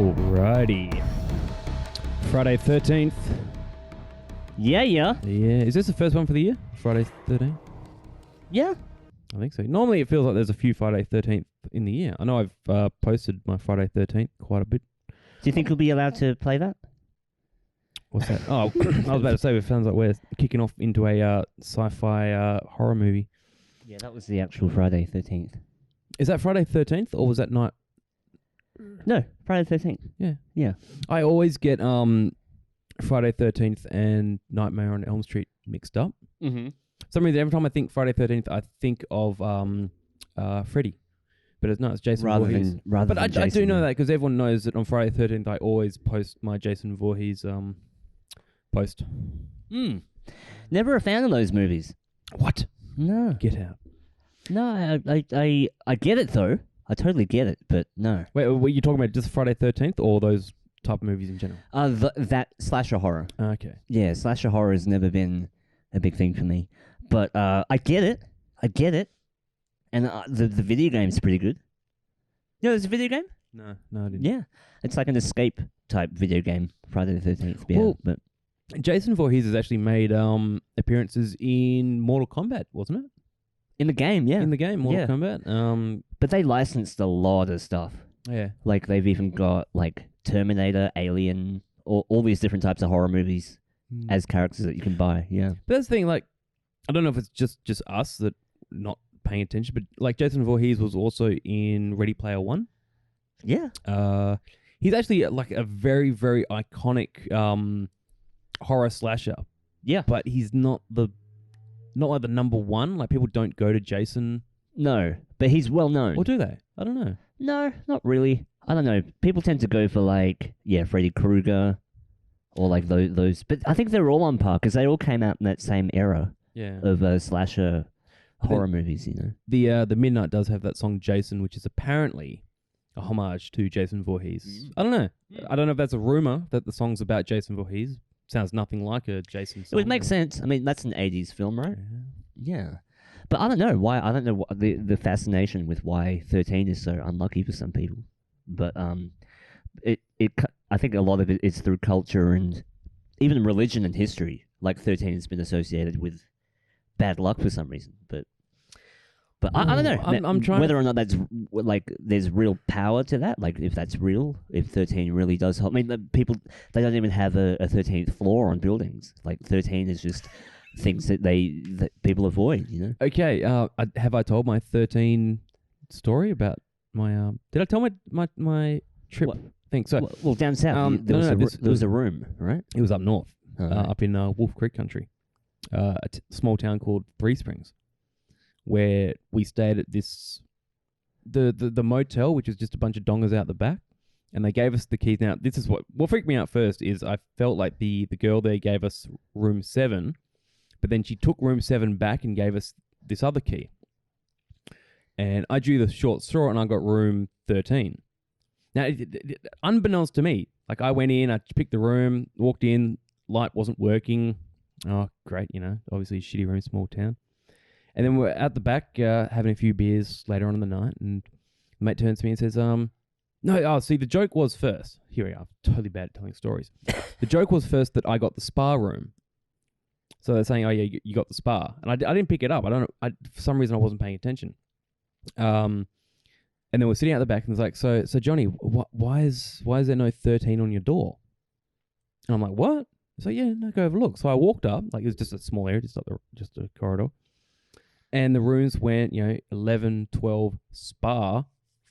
Alrighty. Friday 13th. Yeah. Yeah. Is this the first one for the year? Friday 13th? Yeah. I think so. Normally it feels like there's a few Friday 13th in the year. I know I've posted my Friday 13th quite a bit. Do you think we'll be allowed to play that? What's that? Oh, I was about to say, it sounds like we're kicking off into a sci-fi horror movie. Yeah, that was the actual Friday 13th. Is that Friday 13th or was that night? No, Friday 13th. Yeah. Yeah. I always get Friday 13th and Nightmare on Elm Street mixed up. Mm-hmm. For some reason, every time I think Friday 13th, I think of Freddy. But it's Jason Voorhees. But I do know that because everyone knows that on Friday 13th, I always post my Jason Voorhees post. Never a fan of those movies. What? No. Get out. No, I get it, though. I totally get it, but no. Wait, were you talking about just Friday 13th or those type of movies in general? That slasher horror. Okay. Yeah, slasher horror has never been a big thing for me. But I get it. And the video game's pretty good. You know, there's a video game? No, I didn't. Yeah. It's like an escape type video game, Friday the 13th. Yeah, Well, but Jason Voorhees has actually made appearances in Mortal Kombat, wasn't it? in the game, yeah. In the game, Mortal Yeah. Kombat. But they licensed a lot of stuff. Yeah. Like, they've even got, like, Terminator, Alien, all these different types of horror movies as characters that you can buy, yeah. But that's the thing, like, I don't know if it's just us that not paying attention, but like Jason Voorhees was also in Ready Player One. Yeah. He's actually like a very, very iconic horror slasher. Yeah. But he's not like the number one. Like people don't go to Jason. No, but he's well known. Or do they? I don't know. No, not really. I don't know. People tend to go for like, Freddy Krueger or like those. But I think they're all on par because they all came out in that same era of slasher horror movies, you know. The Midnight does have that song Jason, which is apparently a homage to Jason Voorhees. I don't know. I don't know if that's a rumor that the song's about Jason Voorhees. Sounds nothing like a Jason song. It would make sense. I mean, that's an 80s film, right? Yeah. But I don't know why. I don't know what the fascination with why 13 is so unlucky for some people. But I think a lot of it is through culture and even religion and history. Like 13 has been associated with bad luck for some reason. But I don't know. I'm trying whether or not that's like there's real power to that. Like if that's real, if 13 really does help. I mean, the people they don't even have a 13th floor on buildings. Like 13 is just things that people avoid. You know. Okay. Have I told my 13 story about my? Did I tell my trip thing? So well, down south there was a room, right? It was up north, right. up in Wolf Creek country, a small town called Three Springs, where we stayed at this the motel, which is just a bunch of dongers out the back, and they gave us the keys. Now, this is what freaked me out first is I felt like the girl there gave us room 7, but then she took room 7 back and gave us this other key. And I drew the short straw and I got room 13. Now, unbeknownst to me, like I went in, I picked the room, walked in, light wasn't working. Oh, great, obviously shitty room, small town. And then we're at the back having a few beers later on in the night, and the mate turns to me and says, see, the joke was first. Here we are, totally bad at telling stories. The joke was first that I got the spa room. So they're saying, oh yeah, you got the spa. And I didn't pick it up. For some reason I wasn't paying attention. And then we're sitting out the back and it's like, so Johnny, why is there no 13 on your door? And I'm like, what? It's like, yeah, no, go have a look. So I walked up, like it was just a small area, just a corridor. And the rooms went, 11, 12, spa,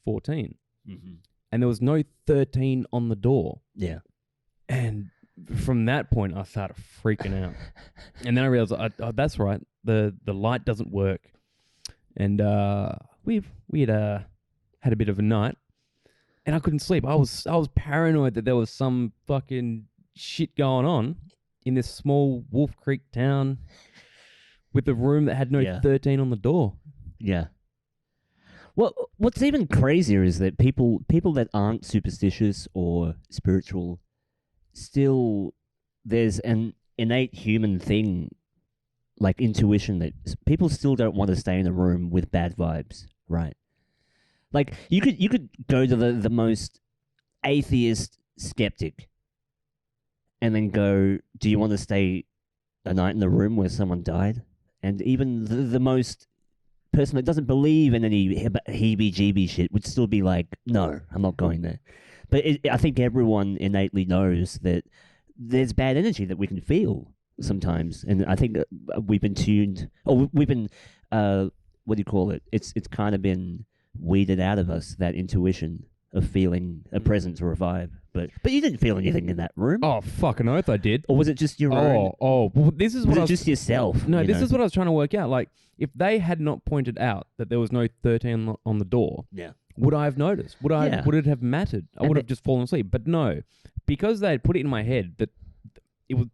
14. Mm-hmm. And there was no 13 on the door. Yeah. And from that point, I started freaking out. And then I realized, that's right, the light doesn't work. And we had a bit of a night, and I couldn't sleep. I was paranoid that there was some fucking shit going on in this small Wolf Creek town with a room that had no 13 on the door. Yeah. Well, what's even crazier is that people that aren't superstitious or spiritual, still there's an innate human thing, like intuition, that people still don't want to stay in a room with bad vibes, right? Like you could go to the most atheist skeptic and then go, do you want to stay a night in the room where someone died? And even the most person that doesn't believe in any heebie-jeebie shit would still be like, no, I'm not going there. But I think everyone innately knows that there's bad energy that we can feel sometimes. And I think we've been tuned, or we've been, what do you call it? It's kind of been weeded out of us, that intuition of feeling a presence or a vibe. But you didn't feel anything in that room. Oh, fucking oath I did. Or was it just your own? Well, this is Was what it just yourself? No, this is what I was trying to work out. Like, if they had not pointed out that there was no 13 on the door, Yeah. would I have noticed? Would it have mattered? I would have just fallen asleep. But no, because they had put it in my head that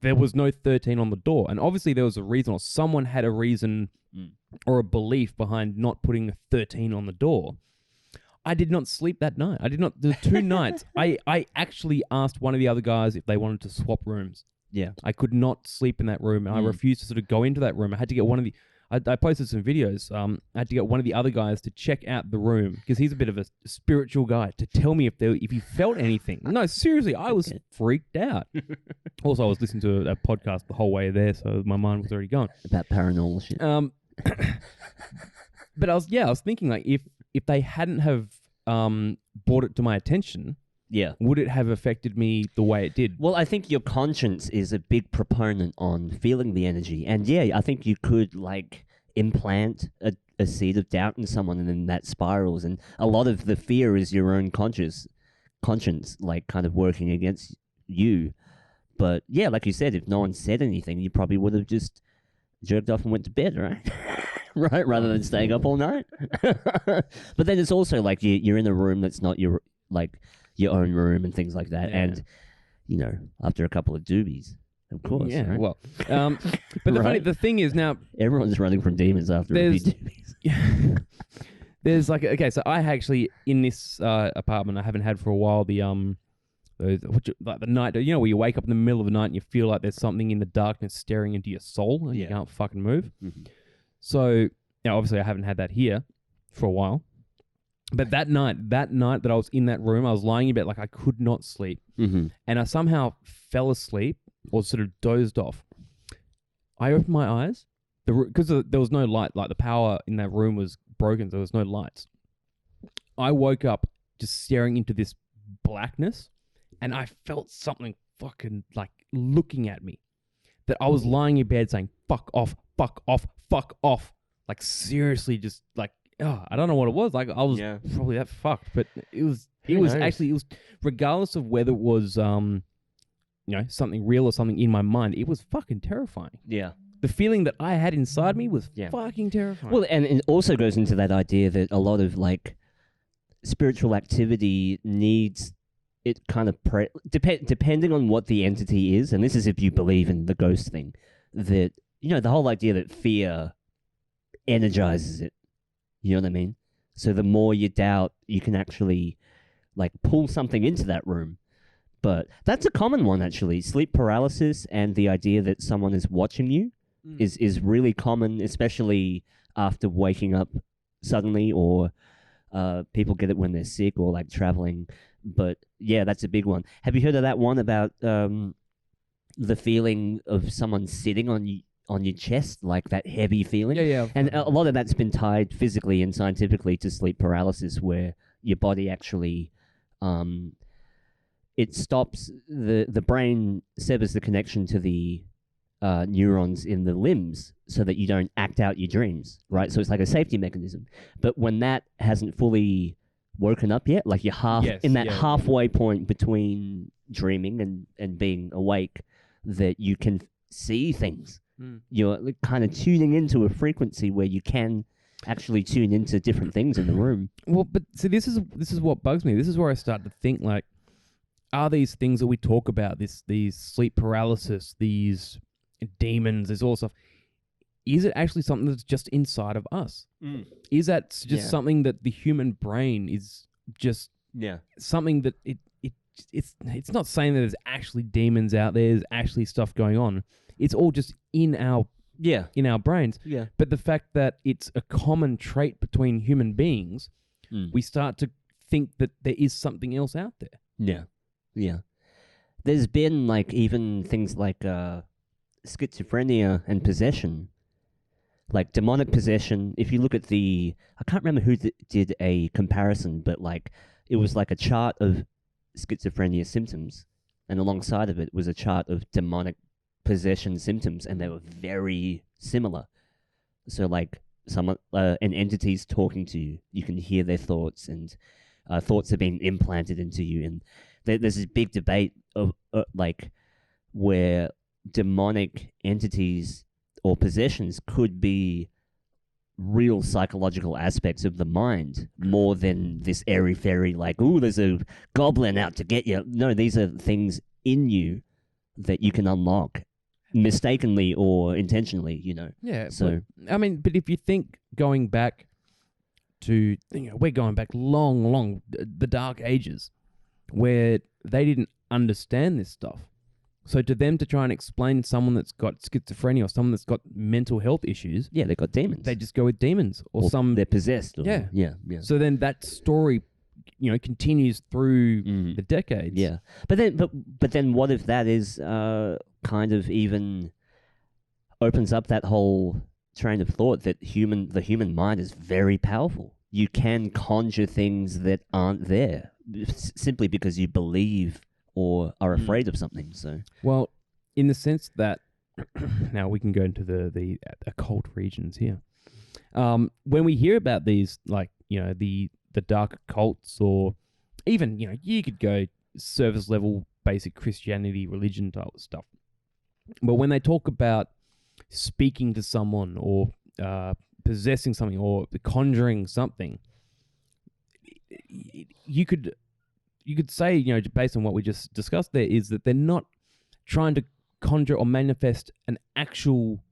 there was no 13 on the door, and obviously there was a reason, or someone had a reason or a belief behind not putting a 13 on the door. I did not sleep that night. I did not. The 2 nights, I actually asked one of the other guys if they wanted to swap rooms. Yeah. I could not sleep in that room, and I refused to sort of go into that room. I had to get one of the... I posted some videos. I had to get one of the other guys to check out the room, because he's a bit of a spiritual guy, to tell me if he felt anything. No, seriously, I was freaked out. Also, I was listening to a podcast the whole way there, so my mind was already gone. About paranormal shit. But I was thinking, like, if they hadn't have brought it to my attention, would it have affected me the way it did? Well, I think your conscience is a big proponent on feeling the energy. And I think you could like implant a seed of doubt in someone, and then that spirals. And a lot of the fear is your own conscience like kind of working against you. But like you said, if no one said anything, you probably would have just jerked off and went to bed, right? Right, rather than staying up all night. But then it's also like you're in a room that's not your own room and things like that. And after a couple of doobies, of course. Yeah, right? well, but the thing is, now everyone's running from demons after a few doobies. There's like, okay, so I actually in this apartment I haven't had for a while the night, where you wake up in the middle of the night and you feel like there's something in the darkness staring into your soul and you can't fucking move. Mm-hmm. So, obviously I haven't had that here for a while. But that night that I was in that room, I was lying in bed, like I could not sleep. Mm-hmm. And I somehow fell asleep or sort of dozed off. I opened my eyes, because there was no light, like the power in that room was broken, so there was no lights. I woke up just staring into this blackness, and I felt something fucking like looking at me. That I was lying in bed saying, fuck off, fuck off, fuck off. Like seriously, just like, I don't know what it was. Like I was probably that fucked, but it was regardless of whether it was, something real or something in my mind, it was fucking terrifying. Yeah. The feeling that I had inside me was fucking terrifying. Well, and it also goes into that idea that a lot of like spiritual activity needs it kind of depending on what the entity is, and this is if you believe in the ghost thing, that the whole idea that fear energizes it. You know what I mean? So the more you doubt, you can actually like pull something into that room. But that's a common one, actually. Sleep paralysis and the idea that someone is watching you is really common, especially after waking up suddenly, or people get it when they're sick or like traveling. But that's a big one. Have you heard of that one about the feeling of someone sitting on your chest, like that heavy feeling? Yeah. And a lot of that's been tied physically and scientifically to sleep paralysis, where your body actually it stops the brain severs the connection to the neurons in the limbs so that you don't act out your dreams, right? So it's like a safety mechanism. But when that hasn't fully woken up yet, like you're halfway point between dreaming and being awake, that you can see things. You're kind of tuning into a frequency where you can actually tune into different things in the room. Well, but see, this is what bugs me. This is where I start to think, like, are these things that we talk about, these sleep paralysis, these demons, this all stuff, is it actually something that's just inside of us? Is that just something that the human brain is just something that it's not saying that there's actually demons out there, there's actually stuff going on. It's all just in our brains. Yeah. But the fact that it's a common trait between human beings, we start to think that there is something else out there. Yeah. Yeah. There's been like even things like schizophrenia and possession, like demonic possession. If you look at I can't remember who did a comparison, but like it was like a chart of schizophrenia symptoms, and alongside of it was a chart of demonic possession symptoms, and they were very similar. So like someone, an entity's talking to you, you can hear their thoughts, and thoughts are being implanted into you, and there's this big debate of like where demonic entities or possessions could be real psychological aspects of the mind more than this airy fairy, like, ooh, there's a goblin out to get you. No, these are things in you that you can unlock mistakenly or intentionally, you know. Yeah. So, but if you think going back to, we're going back long, the Dark Ages, where they didn't understand this stuff. So to them to try and explain someone that's got schizophrenia or someone that's got mental health issues, yeah, they got demons. they just go with demons or some. They're possessed. Or, Yeah. Yeah. So then that story, continues through the decades. Yeah. But then what if that is kind of even opens up that whole train of thought that the human mind is very powerful. You can conjure things that aren't there simply because you believe or are afraid of something. So, well, in the sense that now we can go into the occult regions here. When we hear about these, like the dark cults, or even you could go surface level basic Christianity religion type of stuff, but when they talk about speaking to someone or possessing something or conjuring something, you could say, based on what we just discussed there, is that they're not trying to conjure or manifest an actual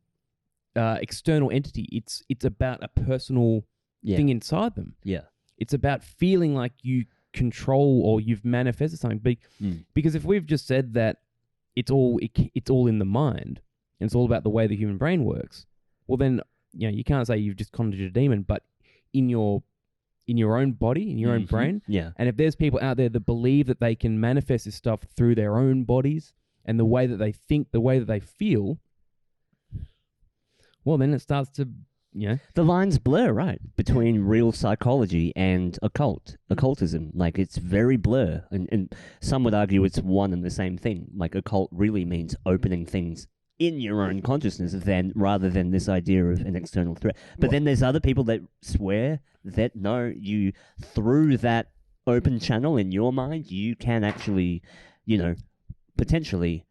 external entity. It's about a personal thing inside them. Yeah. It's about feeling like you control or you've manifested something. Because if we've just said that it's all in the mind and it's all about the way the human brain works, well then you can't say you've just conjured a demon, but in your own body, in your own brain. Yeah. And if there's people out there that believe that they can manifest this stuff through their own bodies and the way that they think, the way that they feel, well, then it starts to, the lines blur, right, between real psychology and occultism. Like, it's very blur. And some would argue it's one and the same thing. Like, occult really means opening things in your own consciousness rather than this idea of an external threat. But then there's other people that swear that no, you, through that open channel in your mind, you can actually, potentially,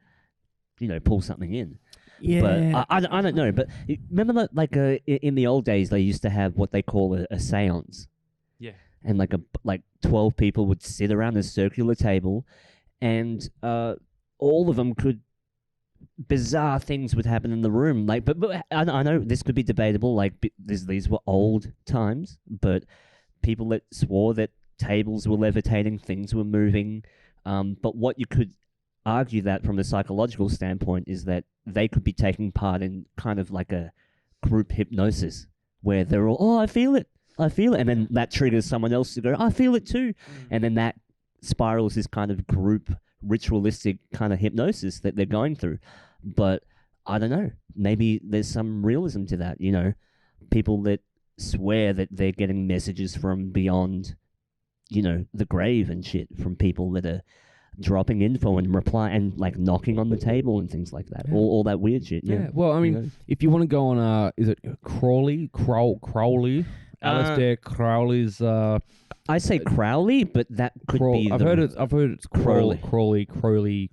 pull something in. Yeah. But I don't know. But remember that, like, in the old days, they used to have what they call a seance. Yeah. And like 12 people would sit around a circular table, and all of them could, bizarre things would happen in the room. Like, but I know this could be debatable. Like, these were old times, but people that swore that tables were levitating, things were moving. But what you could argue that from a psychological standpoint is that they could be taking part in kind of like a group hypnosis where they're all, oh, I feel it, and then that triggers someone else to go, I feel it too, and then that spirals this kind of group ritualistic kind of hypnosis that they're going through. But I don't know, maybe there's some realism to that. People that swear that they're getting messages from beyond, the grave and shit, from people that are dropping info and reply and like knocking on the table and things like that. All that weird shit. Yeah. Well, I mean, if you want to go on, is it Crowley? Aleister Crowley's. I say Crowley, but that could be. I've heard it's Crowley. Crowley.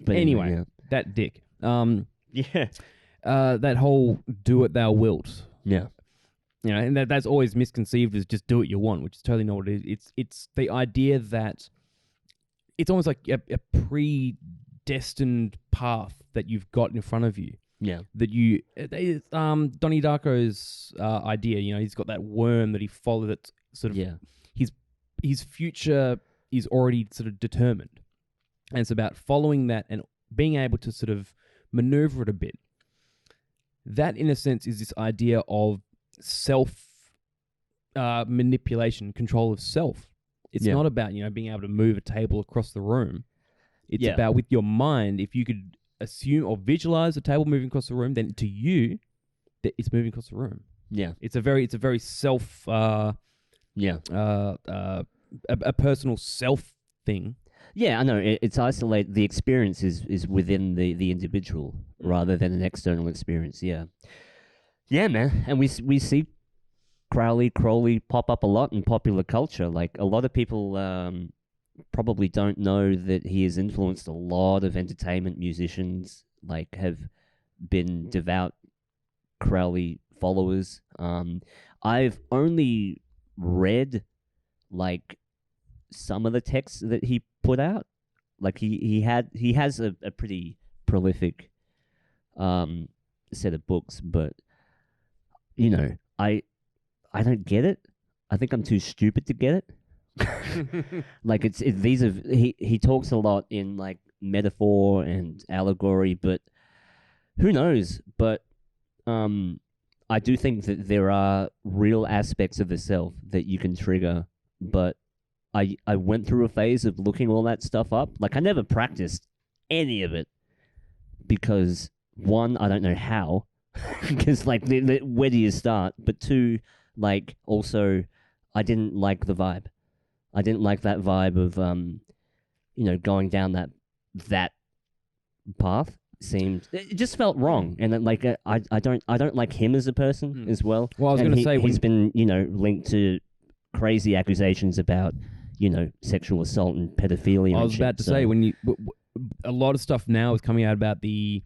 But anyway, that dick. Yeah. That whole "do it thou wilt." Yeah. And that's always misconceived as just do what you want, which is totally not what it is. It's the idea that it's almost like a predestined path that you've got in front of you. Yeah. That Donnie Darko's idea, he's got that worm that he follows. That's sort of his future is already sort of determined, and it's about following that and being able to sort of maneuver it a bit. That, in a sense, is this idea of self manipulation, control of self. It's Yeah. not about, being able to move a table across the room. It's Yeah. about with your mind, if you could assume or visualize a table moving across the room, then to you, that it's moving across the room. Yeah. It's a very self, Yeah. a personal self thing. Yeah, I know. It's isolate. The experience is within the individual rather than an external experience. Yeah. Yeah, man. And we see Crowley pop up a lot in popular culture. Like a lot of people probably don't know that he has influenced a lot of entertainment musicians. Like have been devout Crowley followers. I've only read like some of the texts that he put out. Like he has a pretty prolific set of books, but I don't get it. I think I'm too stupid to get it. Like he talks a lot in like metaphor and allegory, but who knows? But I do think that there are real aspects of the self that you can trigger, but I went through a phase of looking all that stuff up. Like I never practiced any of it because one, I don't know how, because like where do you start? But two, like also, I didn't like the vibe. I didn't like that vibe of going down that path. It just felt wrong, and then, like I don't like him as a person as well. Well, I was going to say he's been linked to crazy accusations about sexual assault and pedophilia. I was about to say when a lot of stuff now is coming out about the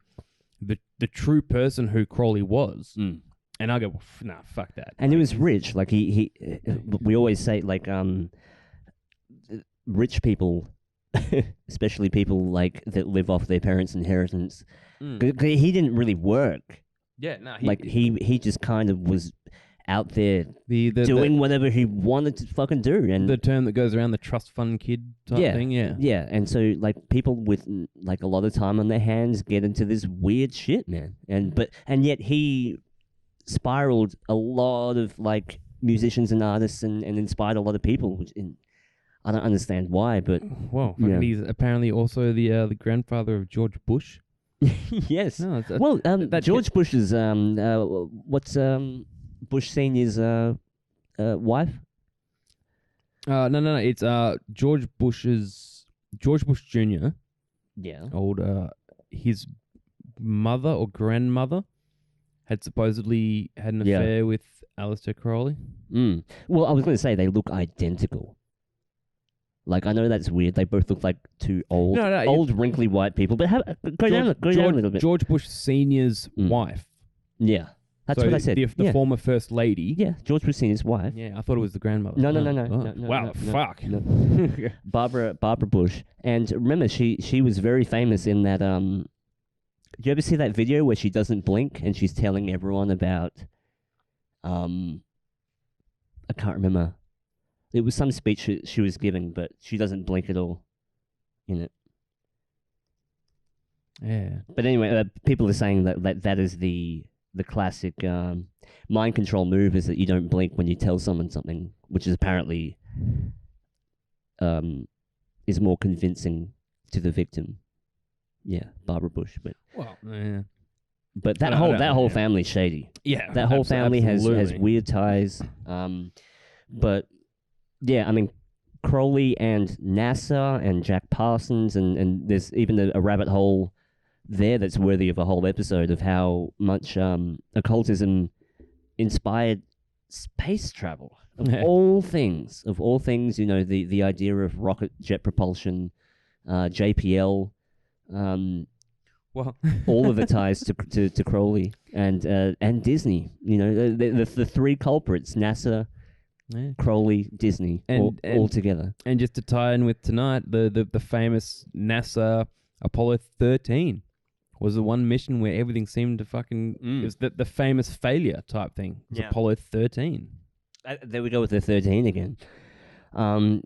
true person who Crowley was, and I go, well, nah, fuck that. And he was rich. Like we always say, like rich people, especially people like that live off their parents' inheritance. He didn't really work. Yeah, no, he just kind of was out there doing whatever he wanted to fucking do. And the term that goes around, the trust fund kid type thing, yeah. And so like people with like a lot of time on their hands get into this weird shit, man. And yet he spiraled a lot of like musicians and artists and inspired a lot of people. I don't understand why, but he's apparently also the grandfather of George Bush. Yes. No, George Bush's what's Bush Senior's wife? No. It's George Bush Jr. Yeah. His mother or grandmother had supposedly had an affair with Aleister Crowley. Well, I was going to say they look identical. Like, I know that's weird. They both look like two old, wrinkly white people. But go down a little bit. George Bush Senior's wife. Yeah. That's what I said. The former First Lady. Yeah, George Bush Senior's wife. Yeah, I thought it was the grandmother. No. Wow, fuck. No. Barbara Bush. And remember, she was very famous in that... Did you ever see that video where she doesn't blink and she's telling everyone about... I can't remember. It was some speech she was giving, but she doesn't blink at all in it. Yeah. But anyway, people are saying that is the classic mind control move, is that you don't blink when you tell someone something, which is apparently is more convincing to the victim. Yeah, Barbara Bush, but but that whole family's shady. Yeah, that whole family has weird ties. But yeah, I mean, Crowley and NASA and Jack Parsons, and there's even a rabbit hole there that's worthy of a whole episode of how much occultism inspired space travel. Of all things, the idea of rocket jet propulsion, JPL, all of the ties to Crowley and Disney. The three culprits: NASA, Crowley, Disney, all together. And just to tie in with tonight, the famous NASA Apollo 13 was the one mission where everything seemed to fucking... It was the famous failure type thing. It was Apollo 13. There we go with the 13 again.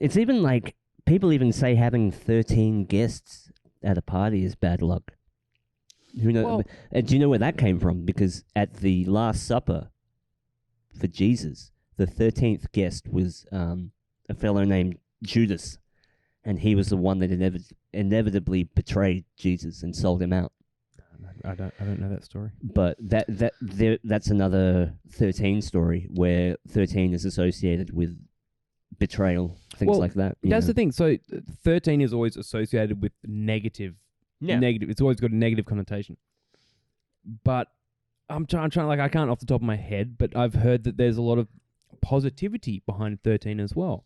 It's even like... People even say having 13 guests at a party is bad luck. Who knows? Do you know where that came from? Because at the Last Supper for Jesus, the 13th guest was a fellow named Judas, and he was the one that inevitably betrayed Jesus and sold him out. I don't know that story. But that's another 13 story where 13 is associated with betrayal, things like that. That's the thing. So 13 is always associated with negative. Yeah. Negative. It's always got a negative connotation. But I'm trying like I can't off the top of my head, but I've heard that there's a lot of positivity behind 13 as well.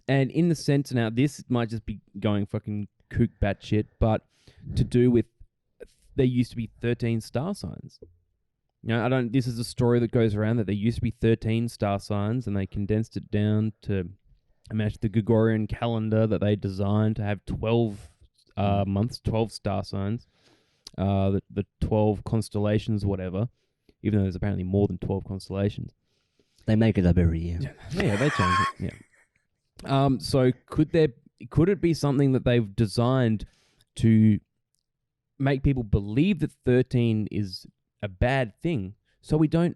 And in the sense, now this might just be going fucking kook batshit, but to do with there used to be 13 star signs. This is a story that goes around that there used to be 13 star signs and they condensed it down to match the Gregorian calendar that they designed to have 12 months, 12 star signs, the 12 constellations, whatever, even though there's apparently more than 12 constellations. They make it up every year. Yeah, they change it. Yeah. So could it be something that they've designed to make people believe that 13 is a bad thing, so we don't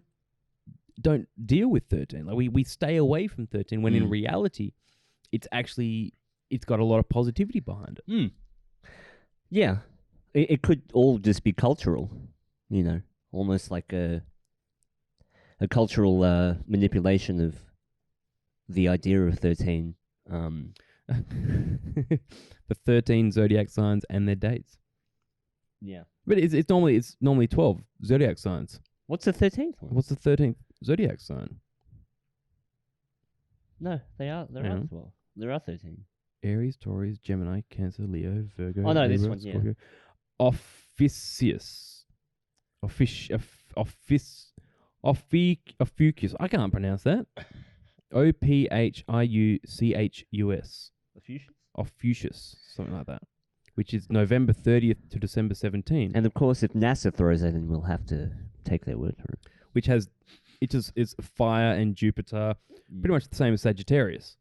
deal with 13? Like we stay away from 13 when in reality, it's got a lot of positivity behind it. Yeah, it could all just be cultural, almost like a cultural manipulation of the idea of 13. The 13 zodiac signs and their dates. Yeah, but it's normally 12 zodiac signs. What's the 13th one? What's the 13th zodiac sign? No, there are 12. There are 13. Aries, Taurus, Gemini, Cancer, Leo, Virgo. Oh no, Libra, this one, Scorpio. yeah. Ophiuchus. I can't pronounce that. Ophiuchus. Ophiuchus, something like that. Which is November 30th to December 17th. And of course, if NASA throws it in, we'll have to take their word for it. Which it's fire and Jupiter, pretty much the same as Sagittarius.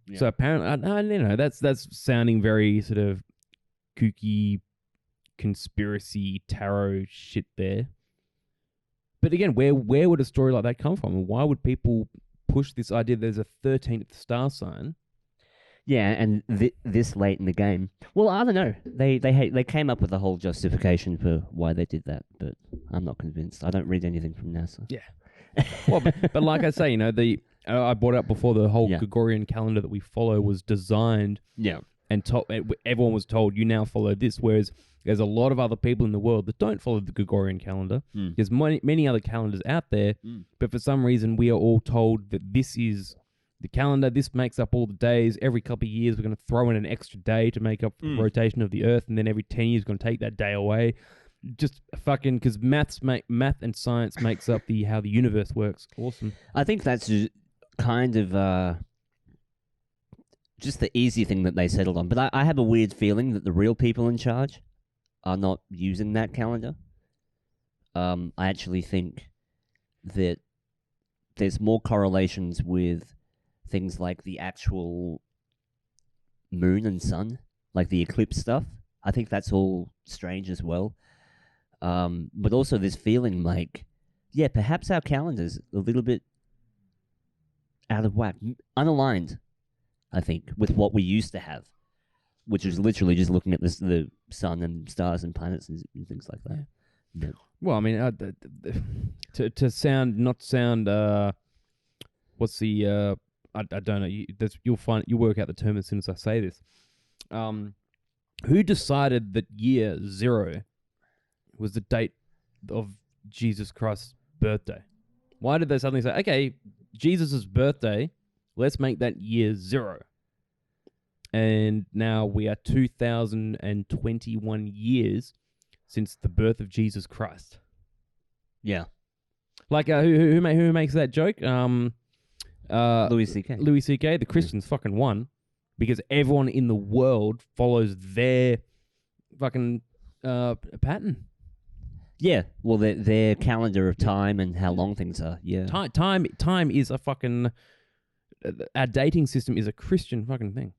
Yeah. So apparently, that's sounding very sort of kooky, conspiracy tarot shit there. But again, where would a story like that come from? And why would people push this idea there's a 13th star sign? Yeah, and this late in the game. Well, I don't know. They came up with a whole justification for why they did that, but I'm not convinced. I don't read anything from NASA. Yeah. Well, but like I say, I brought up before the whole Gregorian calendar that we follow was designed. Yeah. And everyone was told, you now follow this, whereas there's a lot of other people in the world that don't follow the Gregorian calendar. There's many other calendars out there, but for some reason we are all told that this is the calendar, this makes up all the days. Every couple of years we're going to throw in an extra day to make up the rotation of the Earth, and then every 10 years we're going to take that day away. Just fucking, because math and science makes up how the universe works. Awesome. I think that's kind of just the easy thing that they settled on. But I have a weird feeling that the real people in charge are not using that calendar. I actually think that there's more correlations with things like the actual moon and sun, like the eclipse stuff. I think that's all strange as well. But also this feeling like, yeah, perhaps our calendar's a little bit out of whack, unaligned, I think, with what we used to have, which is literally just looking at the sun and stars and planets and things like that. Yeah. Well, I mean, not sound. What's the? I don't know. You'll work out the term as soon as I say this. Who decided that year 0 was the date of Jesus Christ's birthday? Why did they suddenly say, okay, Jesus' birthday, let's make that year 0? And now we are 2021 years since the birth of Jesus Christ. Yeah. Like, who makes that joke? Louis C.K. Louis C.K. The Christians fucking won because everyone in the world follows their fucking pattern. Yeah, well, their calendar of time and how long things are. Yeah, time is a fucking. Our dating system is a Christian fucking thing.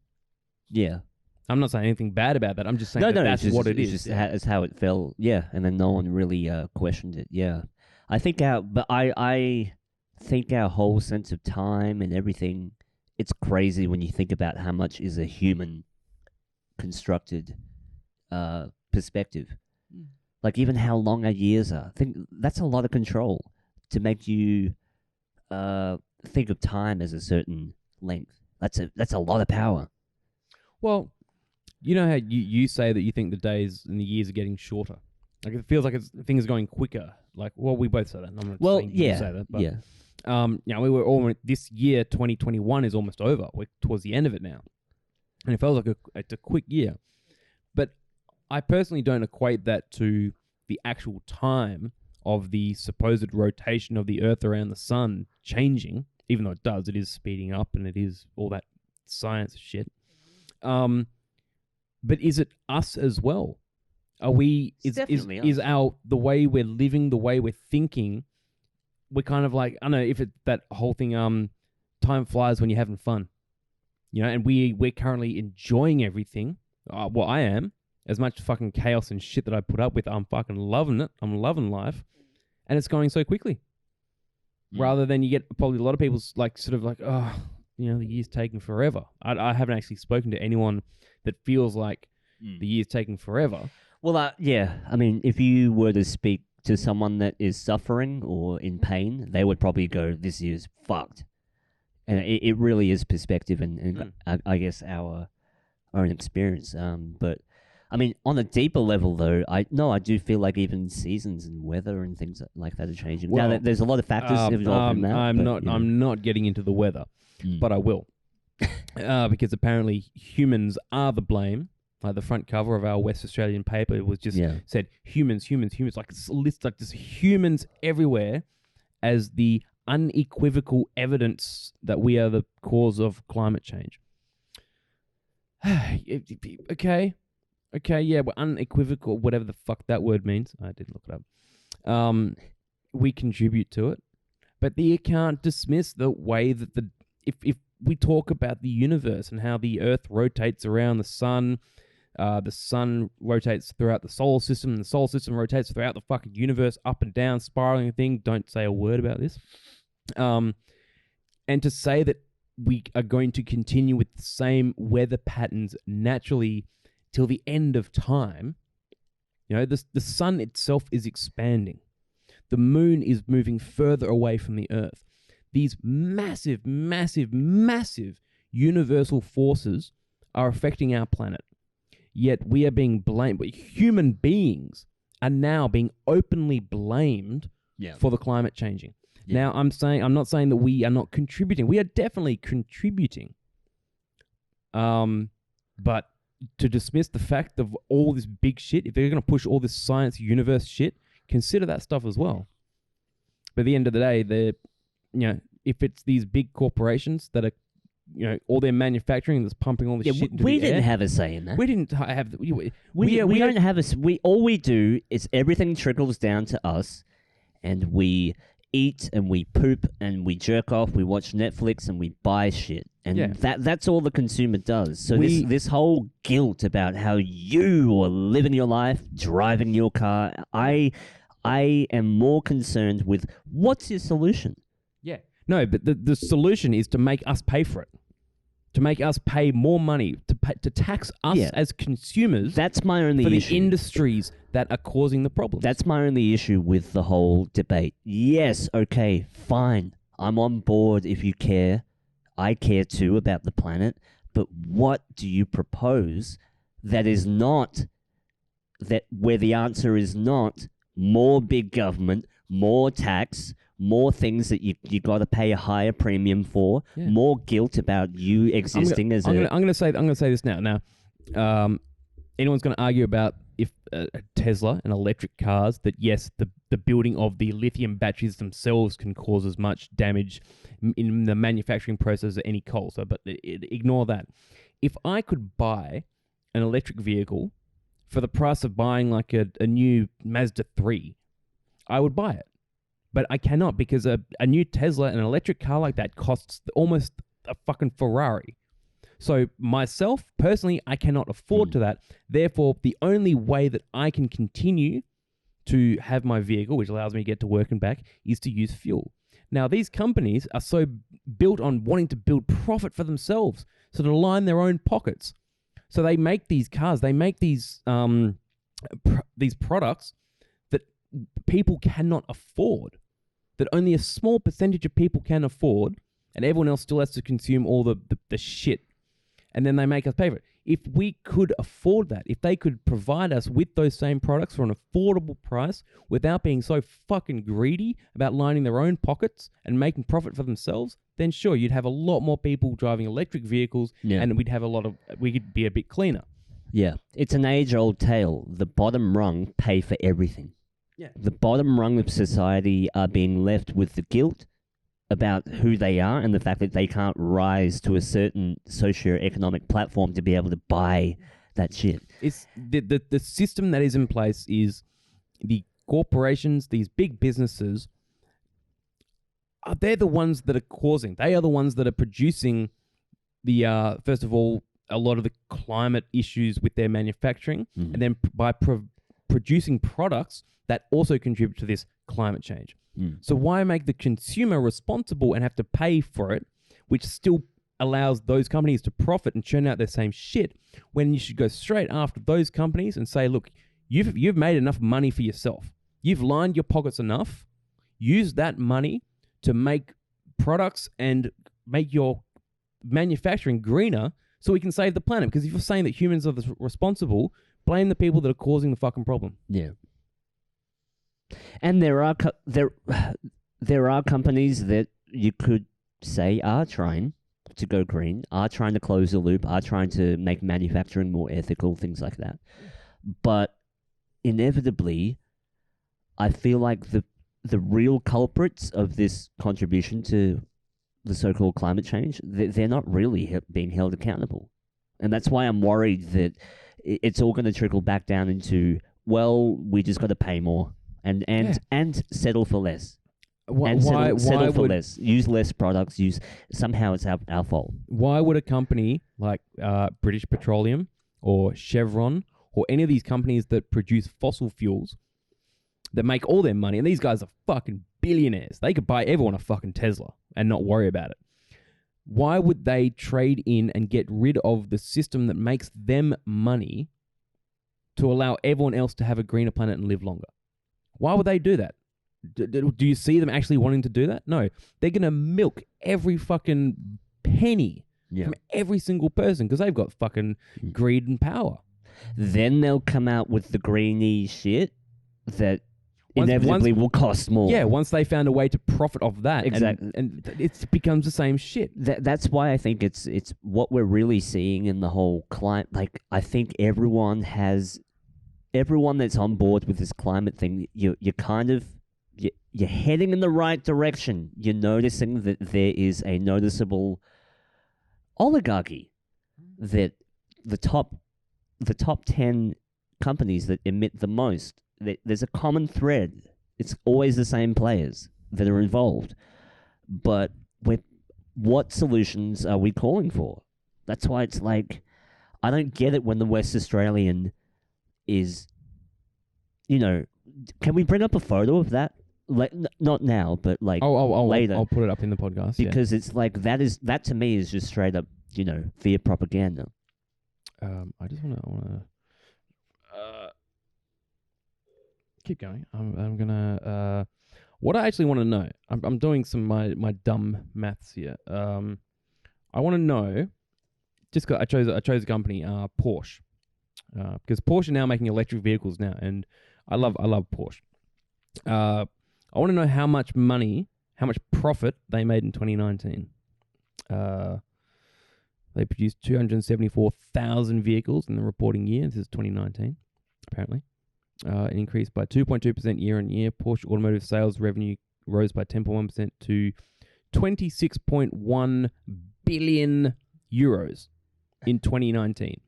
Yeah, I'm not saying anything bad about that. I'm just saying that's what it is. It's how it fell. Yeah, and then no one really questioned it. Yeah, I think I think our whole sense of time and everything it's crazy when you think about how much is a human constructed perspective. Like even how long our years are. I think that's a lot of control to make you think of time as a certain length. That's a lot of power. Well, you know how you say that you think the days and the years are getting shorter. Like it feels like things are going quicker. Like, well, we both say that. I'm not saying you say that, but we were almost, this year 2021 is almost over. We're towards the end of it now, and it feels like it's a quick year. But I personally don't equate that to the actual time of the supposed rotation of the Earth around the sun changing, even though it does. It is speeding up, and it is all that science shit. But is it us as well? Are we? Is the way we're living, the way we're thinking? We're kind of like, I don't know if it's that whole thing. Time flies when you're having fun, and we're currently enjoying everything. Well, I am. As much fucking chaos and shit that I put up with, I'm fucking loving it. I'm loving life, and it's going so quickly. Rather than you get probably a lot of people's like sort of like, oh, the year's taking forever. I haven't actually spoken to anyone that feels like the year's taking forever. Well, yeah. I mean, if you were to speak to someone that is suffering or in pain, they would probably go, "This year's fucked," and it really is perspective and I guess our own experience. But I mean, on a deeper level, though, I do feel like even seasons and weather and things like that are changing. Well, now, there's a lot of factors involved in that. I'm not getting into the weather, but I will, because apparently humans are the blame. Like the front cover of our West Australian paper was just said humans, like it's a list like just humans everywhere as the unequivocal evidence that we are the cause of climate change. Okay, yeah, we're unequivocal, whatever the fuck that word means. I didn't look it up. We contribute to it, but you can't dismiss the way that if we talk about the universe and how the Earth rotates around the sun rotates throughout the solar system, and the solar system rotates throughout the fucking universe, up and down, spiraling thing. Don't say a word about this. And to say that we are going to continue with the same weather patterns naturally till the end of time, the sun itself is expanding. The moon is moving further away from the Earth. These massive, massive, massive universal forces are affecting our planet. Yet we are being blamed. Human beings are now being openly blamed for the climate changing. Yeah. Now, I'm not saying that we are not contributing. We are definitely contributing. But to dismiss the fact of all this big shit, if they're going to push all this science universe shit, consider that stuff as well. But at the end of the day, if it's these big corporations that are, all their manufacturing that's pumping all this shit into the air. We didn't have a say in that. We didn't have... We don't have a... all we do is everything trickles down to us, and we eat and we poop and we jerk off, we watch Netflix and we buy shit. And that's all the consumer does. So this whole guilt about how you are living your life, driving your car, I am more concerned with what's your solution? Yeah. No, but the solution is to make us pay for it. To make us pay more money, to tax us as consumers. That's my only issue. For the industries that are causing the problem. That's my only issue with the whole debate. Yes, okay, fine. I'm on board if you care. I care too about the planet. But what do you propose that is not, where the answer is not more big government, more tax, more things that you got to pay a higher premium for, more guilt about you existing as I'm going to say this now. Now, anyone's going to argue about if Tesla and electric cars, that yes, the building of the lithium batteries themselves can cause as much damage in the manufacturing process as any coal. So, but ignore that. If I could buy an electric vehicle for the price of buying like a new Mazda 3, I would buy it. But I cannot, because a new Tesla, an electric car like that, costs almost a fucking Ferrari. So myself, personally, I cannot afford to that. Therefore, the only way that I can continue to have my vehicle, which allows me to get to work and back, is to use fuel. Now, these companies are so built on wanting to build profit for themselves, so to line their own pockets. So they make these cars, they make these products that people cannot afford, that only a small percentage of people can afford, and everyone else still has to consume all the shit. And then they make us pay for it. If we could afford that, if they could provide us with those same products for an affordable price without being so fucking greedy about lining their own pockets and making profit for themselves, then sure, you'd have a lot more people driving electric vehicles, and we could be a bit cleaner. Yeah. It's an age-old tale. The bottom rung pay for everything. Yeah. The bottom rung of society are being left with the guilt about who they are and the fact that they can't rise to a certain socio-economic platform to be able to buy that shit. It's the system that is in place is the corporations, these big businesses, they're the ones that are causing. They are the ones that are producing the, first of all, a lot of the climate issues with their manufacturing, and then by producing products that also contribute to this climate change. So why make the consumer responsible and have to pay for it, which still allows those companies to profit and churn out their same shit, when you should go straight after those companies and say, look, you've made enough money for yourself. You've lined your pockets enough. Use that money to make products and make your manufacturing greener so we can save the planet. Because if you're saying that humans are responsible, blame the people that are causing the fucking problem. Yeah. And there are there are companies that you could say are trying to go green, are trying to close the loop, are trying to make manufacturing more ethical, things like that. But inevitably, I feel like the real culprits of this contribution to the so-called climate change, they're not really being held accountable. And that's why I'm worried that it's all going to trickle back down into, well, we just got to pay more. And settle for less. Settle for less. Use less products. Somehow it's our fault. Why would a company like British Petroleum or Chevron or any of these companies that produce fossil fuels that make all their money, and these guys are fucking billionaires, they could buy everyone a fucking Tesla and not worry about it. Why would they trade in and get rid of the system that makes them money to allow everyone else to have a greener planet and live longer? Why would they do that? Do you see them actually wanting to do that? No. They're going to milk every fucking penny from every single person because they've got fucking greed and power. Then they'll come out with the greeny shit that inevitably will cost more. Yeah, once they found a way to profit off that. Exactly. And it becomes the same shit. That's why I think it's what we're really seeing in the whole climate. Like, I think everyone that's on board with this climate thing, you're heading in the right direction. You're noticing that there is a noticeable oligarchy, that the top 10 companies that emit the most, there's a common thread. It's always the same players that are involved. But what solutions are we calling for? That's why it's like, I don't get it when the West Australian is, can we bring up a photo of that? Like, not now, but like later. I'll put it up in the podcast. Because it's like, that to me is just straight up, fear propaganda. I just want to keep going. I'm gonna. What I actually want to know. I'm doing some my dumb maths here. I want to know. Just 'cause I chose a company, Porsche, because Porsche are now making electric vehicles now, and I love Porsche. I want to know how much profit they made in 2019. They produced 274,000 vehicles in the reporting year. This is 2019, apparently. It increased by 2.2% year on year. Porsche automotive sales revenue rose by 10.1% to 26.1 billion euros in 2019.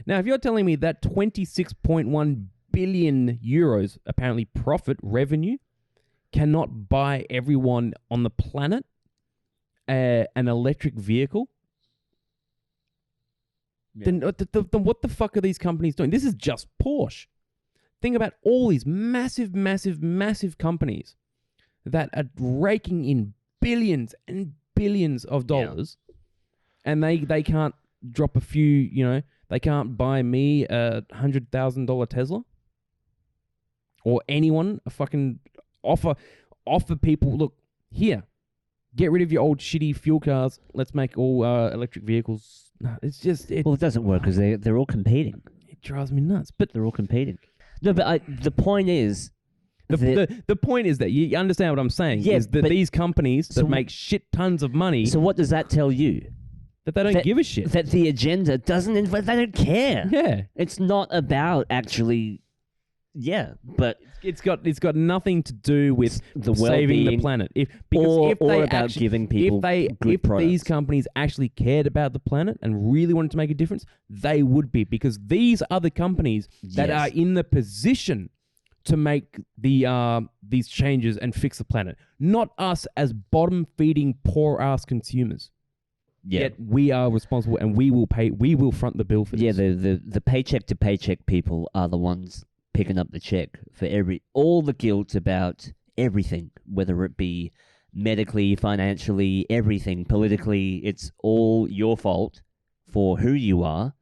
Now, if you're telling me that 26.1 billion euros apparently profit revenue cannot buy everyone on the planet an electric vehicle, then what the fuck are these companies doing? This is just Porsche. Think about all these massive, massive, massive companies that are raking in billions and billions of dollars, and they can't drop a few, you know, they can't buy me a $100,000 Tesla, or anyone a fucking offer people, look, here, get rid of your old shitty fuel cars, let's make all electric vehicles. No, it's just Well, it doesn't work because they're all competing. it drives me nuts. But They're all competing. No, but the point is, the point is that you understand what I'm saying, Yeah, is that but- these companies that so- make shit tons of money, so what does that tell you? that they don't give a shit. That the agenda doesn't. They don't care. Yeah. It's not about actually. Yeah, but It's got nothing to do with the saving the well-being planet. If or they about actually, giving people if good products. these companies actually cared about the planet and really wanted to make a difference, they would be, because these are the companies that Yes. are in the position to make these changes and fix the planet, not us as bottom feeding poor ass consumers. Yeah. Yet we are responsible, and we will pay. We will front the bill for Yeah, this. the paycheck to paycheck people are the ones picking up the check for all the guilt about everything, whether it be medically, financially, everything, politically. It's all your fault for who you are,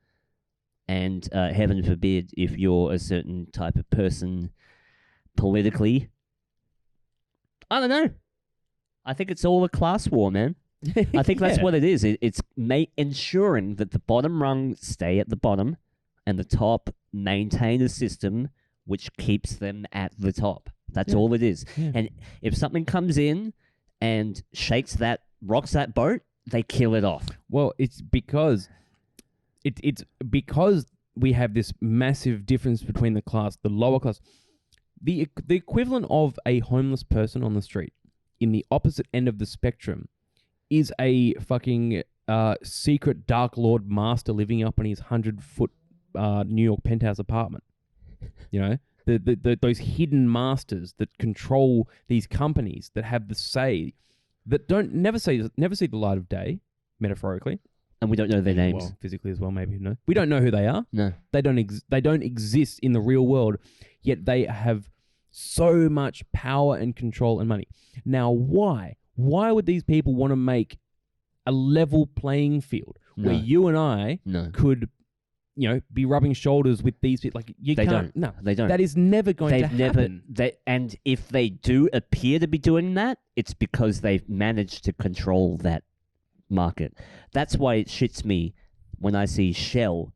and heaven forbid if you're a certain type of person politically. I don't know. I think it's all a class war, man. I think that's Yeah. what it is. It's ensuring that the bottom rung stay at the bottom and the top maintain a system which keeps them at the top. That's Yeah. all it is. Yeah. And if something comes in and rocks that boat, they kill it off. Well, it's because it's because we have this massive difference between the lower class. The equivalent of a homeless person on the street in the opposite end of the spectrum is a fucking secret Dark Lord master living up in his 100-foot New York penthouse apartment. You know, those hidden masters that control these companies, that have the say, that never see the light of day, metaphorically. And we don't know their names. Well, physically as well, maybe. No, we don't know who they are. No. They don't exist in the real world, yet they have so much power and control and money. Now, why would these people want to make a level playing field where No. you and I No. could, you know, be rubbing shoulders with these people? Like, you They can't. don't. No, They don't. that is never going to happen. And if they do appear to be doing that, it's because they've managed to control that market. That's why it shits me when I see Shell,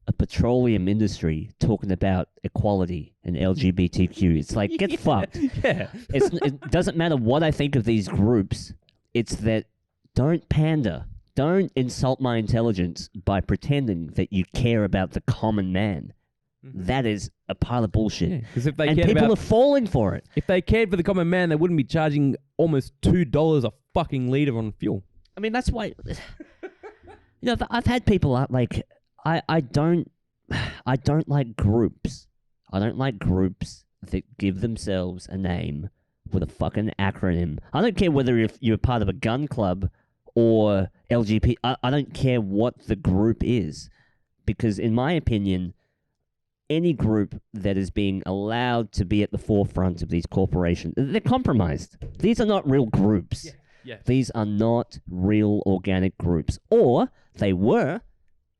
a petroleum industry, talking about equality and LGBTQ. It's like, get fucked. Yeah. It doesn't matter what I think of these groups. It's that don't pander. Don't insult my intelligence by pretending that you care about the common man. That is a pile of bullshit. Because if they And cared people about, are falling for it. if they cared for the common man, they wouldn't be charging almost $2 a fucking liter on fuel. I mean, that's why. You know, I've had people like, I don't like groups. I don't like groups that give themselves a name with a fucking acronym. I don't care whether if you're part of a gun club or LGBT. I don't care what the group is, because in my opinion, any group that is being allowed to be at the forefront of these corporations, they're compromised. These are not real groups. Yeah. These are not real organic groups. Or they were,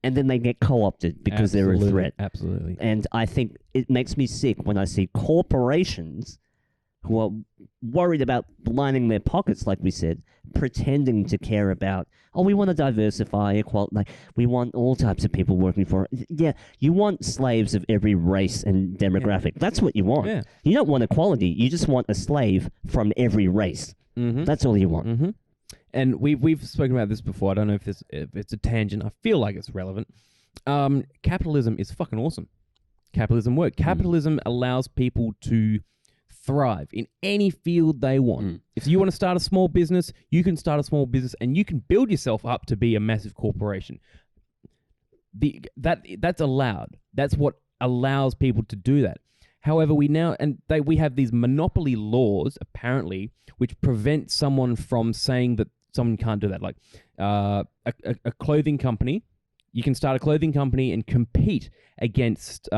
and then they get co-opted because they're a threat. Absolutely. And I think it makes me sick when I see corporations who are worried about lining their pockets, like we said, pretending to care about, we want to diversify, equality, like, we want all types of people working for it. Yeah, you want slaves of every race and demographic. That's what you want. Yeah. You don't want equality. You just want a slave from every race. Mm-hmm. That's all you want. Mm-hmm. And we've spoken about this before. I don't know if it's a tangent. I feel like it's relevant. Capitalism is fucking awesome. Capitalism works. Capitalism allows people to thrive in any field they want. If you want to start a small business, you can start a small business, and you can build yourself up to be a massive corporation. That's allowed. That's what allows people to do that. However, we have these monopoly laws, apparently, which prevent someone from saying that someone can't do that. Like a clothing company, you can start a clothing company and compete against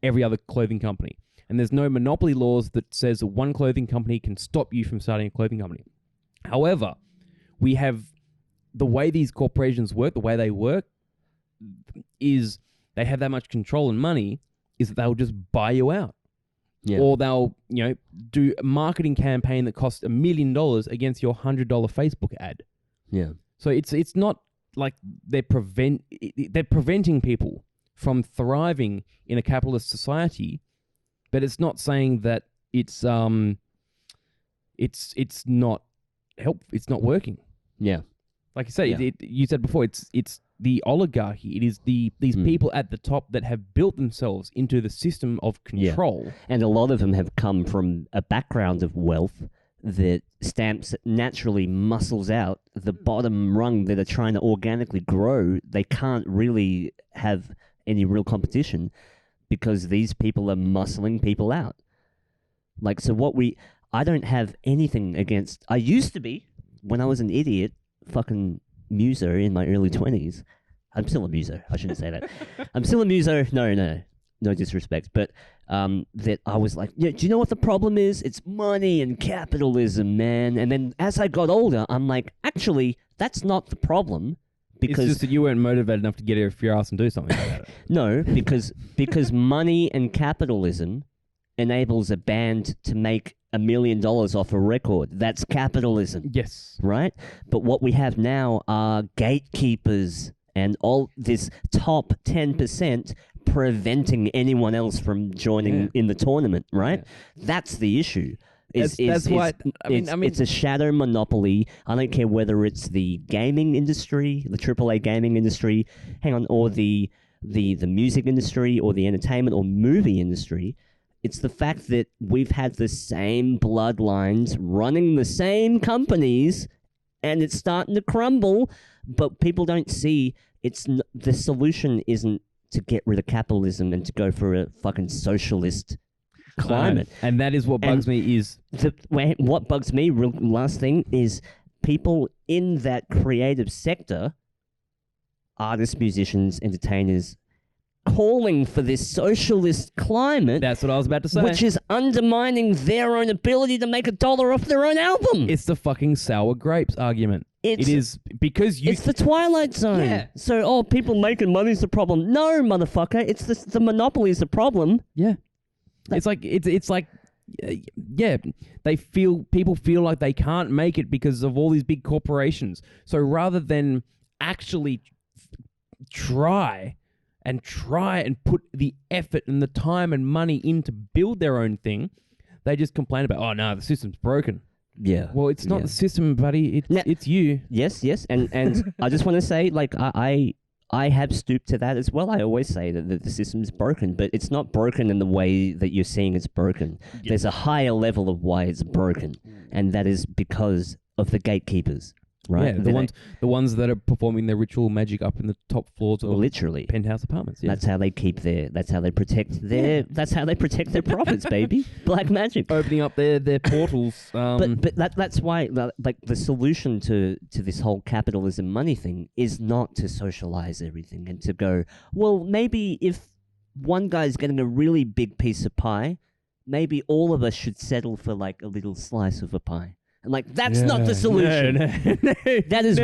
every other clothing company. And there's no monopoly laws that says one clothing company can stop you from starting a clothing company. However, we have the way these corporations work, the way they work is they have that much control and money is that they'll just buy you out. Yeah. Or they'll, do a marketing campaign that costs $1 million against your $100 Facebook ad. Yeah. So it's not like they're preventing people from thriving in a capitalist society, but it's not saying that it's not it's not working. Yeah. Like you said, you said before, it's the oligarchy. It is these people at the top that have built themselves into the system of control. Yeah. And a lot of them have come from a background of wealth that stamps naturally muscles out the bottom rung that are trying to organically grow. They can't really have any real competition because these people are muscling people out. Like, so I don't have anything against, I used to be, when I was an idiot, fucking muso in my early 20s. I'm still a muso. I shouldn't say that. I'm still a muso. No disrespect. But that I was like, yeah, do you know what the problem is? It's money and capitalism, man. And then as I got older, I'm like, actually, that's not the problem. Because it's just that you weren't motivated enough to get off your ass and do something about it. No, because money and capitalism enables a band to make $1 million off a record. That's capitalism. Yes. Right? But what we have now are gatekeepers and all this top 10% preventing anyone else from joining in the tournament, right? Yeah. That's the issue. That's why it's a shadow monopoly. I don't care whether it's the gaming industry, the AAA gaming industry, or the music industry or the entertainment or movie industry. It's the fact that we've had the same bloodlines running the same companies and it's starting to crumble, but people don't see the solution isn't to get rid of capitalism and to go for a fucking socialist climate. And that is what bugs me is... What bugs me, real last thing, is people in that creative sector, artists, musicians, entertainers, calling for this socialist climate. That's what I was about to say. Which is undermining their own ability to make $1 off their own album. It's the fucking sour grapes argument. It is because you... It's the Twilight Zone. Yeah. So, people making money's the problem. No, motherfucker. It's the monopoly's the problem. Yeah. It's like people feel like they can't make it because of all these big corporations. So rather than actually try and put the effort and the time and money in to build their own thing, they just complain about, oh no, the system's broken. Yeah. Well, it's not the system, buddy. It's you. Yes. And I just want to say, like, I have stooped to that as well. I always say that the system's broken, but it's not broken in the way that you're seeing it's broken. Yeah. There's a higher level of why it's broken, and that is because of the gatekeepers, right? Yeah, the ones that are performing their ritual magic up in the top floors of literally penthouse apartments. Yeah. That's how they that's how they protect their profits, baby. Black magic. Opening up their portals. But that's why, like, the solution to this whole capitalism money thing is not to socialize everything and to go, well, maybe if one guy's getting a really big piece of pie, maybe all of us should settle for like a little slice of a pie. And like, that's not the solution. No. That is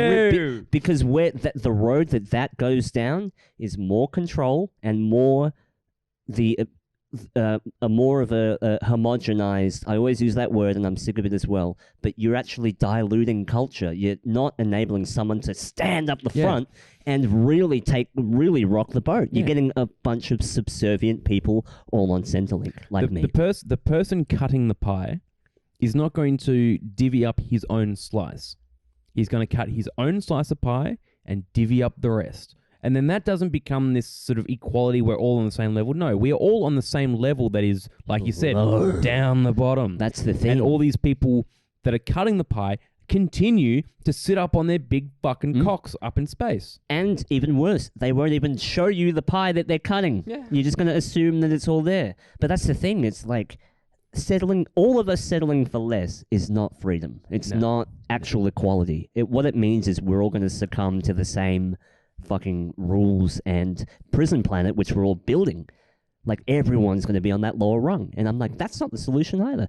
because the road that goes down is more control and more more of a homogenized. I always use that word, and I'm sick of it as well. But you're actually diluting culture. You're not enabling someone to stand up the front and really rock the boat. You're getting a bunch of subservient people all on Centrelink, like me. The person cutting the pie is not going to divvy up his own slice. He's going to cut his own slice of pie and divvy up the rest. And then that doesn't become this sort of equality, we're all on the same level. No, we are all on the same level that is, like you said, down the bottom. That's the thing. And all these people that are cutting the pie continue to sit up on their big fucking cocks up in space. And even worse, they won't even show you the pie that they're cutting. Yeah. You're just going to assume that it's all there. But that's the thing. It's like... all of us settling for less is not freedom. It's not actual equality. What it means is we're all going to succumb to the same fucking rules and prison planet which we're all building. Like, everyone's going to be on that lower rung. And I'm like, that's not the solution either.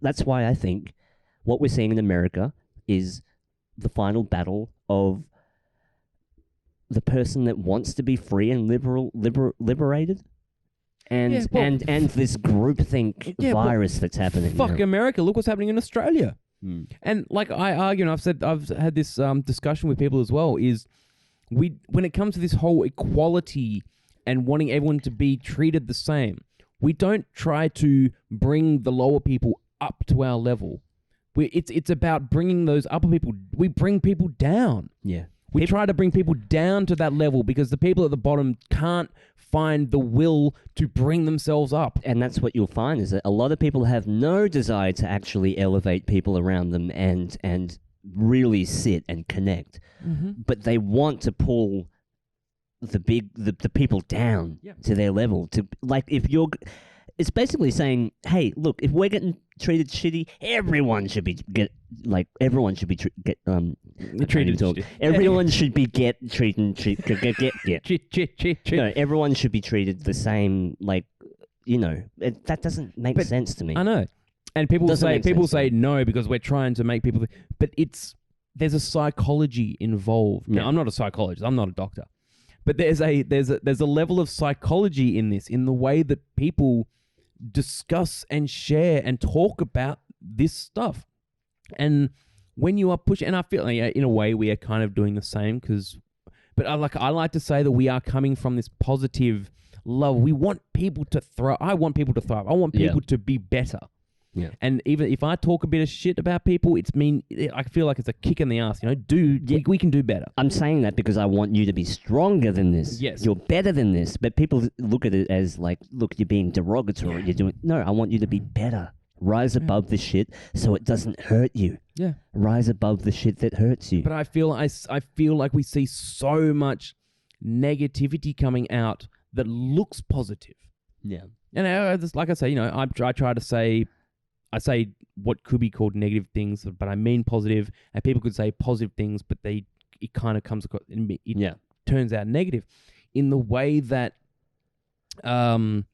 That's why I think what we're seeing in America is the final battle of the person that wants to be free and liberated, and Yeah, well, and this groupthink yeah, well, virus that's happening. Fuck now. America! Look what's happening in Australia. Mm. And like I argue, and I've had this discussion with people as well. Is when it comes to this whole equality and wanting everyone to be treated the same, we don't try to bring the lower people up to our level. It's about bringing those upper people. We bring people down. Yeah. We try to bring people down to that level because the people at the bottom can't find the will to bring themselves up. And that's what you'll find is that a lot of people have no desire to actually elevate people around them and really sit and connect. Mm-hmm. But they want to pull the people down to their level. To like if you're it's basically saying, hey, look, if we're getting treated shitty, everyone should be treated. Everyone should be No, everyone should be treated the same. Like, that doesn't make sense to me. I know, and people say no because we're trying to make people. But there's a psychology involved. Yeah. Now, I'm not a psychologist. I'm not a doctor, but there's a level of psychology in this, in the way that people discuss and share and talk about this stuff. And when you are pushing, and I feel like, in a way we are kind of doing the same, but I like to say that we are coming from this positive love. We want people to thrive. I want people to thrive. I want people to be better. Yeah. And even if I talk a bit of shit about people, I feel like it's a kick in the ass. We can do better. I'm saying that because I want you to be stronger than this. Yes. You're better than this. But people look at it as like, look, you're being derogatory. You're doing... No, I want you to be better. Rise above the shit so it doesn't hurt you. Yeah. Rise above the shit that hurts you. But I feel like we see so much negativity coming out that looks positive. Yeah. And like I say, I try to say... I say what could be called negative things, but I mean positive, and people could say positive things, but it kind of comes across, it turns out negative, in the way that, I'm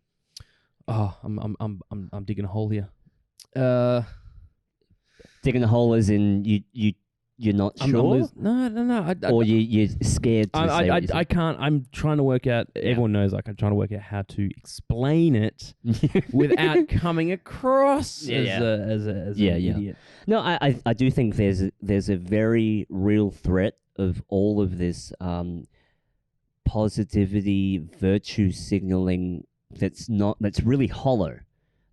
digging a hole here. Digging a hole as in you're not sure? No. Or you're scared to say what you I can't. I'm trying to work out... Everyone knows, I'm trying to work out how to explain it without coming across as an idiot. No, I do think there's a very real threat of all of this positivity, virtue signaling that's really hollow.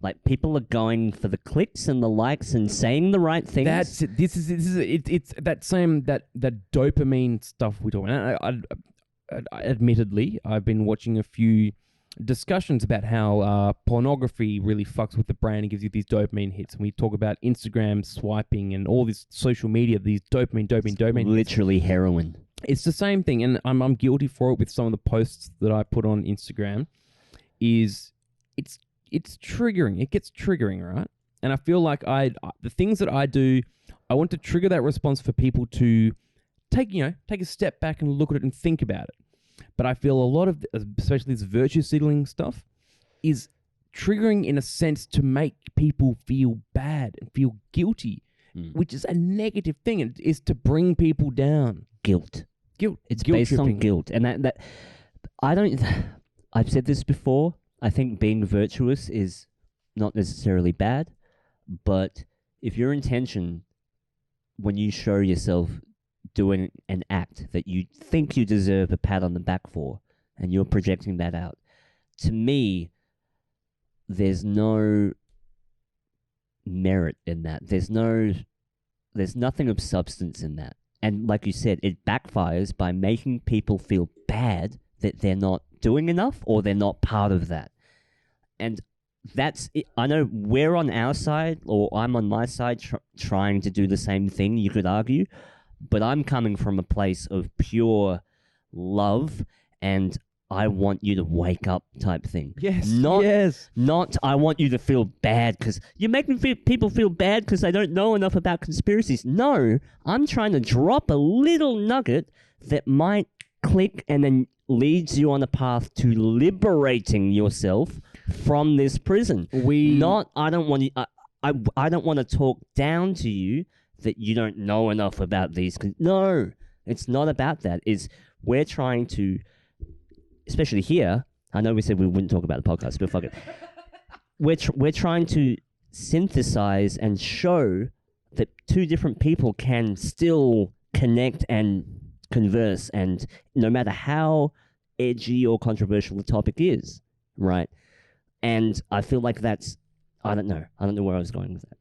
Like, people are going for the clicks and the likes and saying the right things. That's it. It's that same that dopamine stuff we talk about. Admittedly, I've been watching a few discussions about how pornography really fucks with the brain and gives you these dopamine hits. And we talk about Instagram swiping and all this social media, these dopamine. Literally heroin. It's the same thing, and I'm guilty for it with some of the posts that I put on Instagram. It's triggering. It gets triggering, right? And I feel like the things that I do, I want to trigger that response for people to take a step back and look at it and think about it. But I feel a lot of, especially this virtue signaling stuff, is triggering in a sense to make people feel bad and feel guilty, which is a negative thing. It is to bring people down. Guilt. It's guilt based tripping. on guilt, and that I've said this before. I think being virtuous is not necessarily bad, but if your intention when you show yourself doing an act that you think you deserve a pat on the back for, and you're projecting that out, to me, there's no merit in that. There's nothing of substance in that. And like you said, it backfires by making people feel bad that they're not doing enough or they're not part of that. And that's it. I know we're on our side, or I'm on my side trying to do the same thing, you could argue, but I'm coming from a place of pure love and I want you to wake up type thing. Yes. Not I want you to feel bad because you're making people feel bad because they don't know enough about conspiracies. No, I'm trying to drop a little nugget that might click and then leads you on a path to liberating yourself from this prison. I don't want you. I don't want to talk down to you that you don't know enough about these. No, it's not about that. We're trying to, especially here. I know we said we wouldn't talk about the podcast, but fuck it. We're trying to synthesize and show that two different people can still connect and converse, and no matter how edgy or controversial the topic is, right? And I feel like that's, I don't know where I was going with that.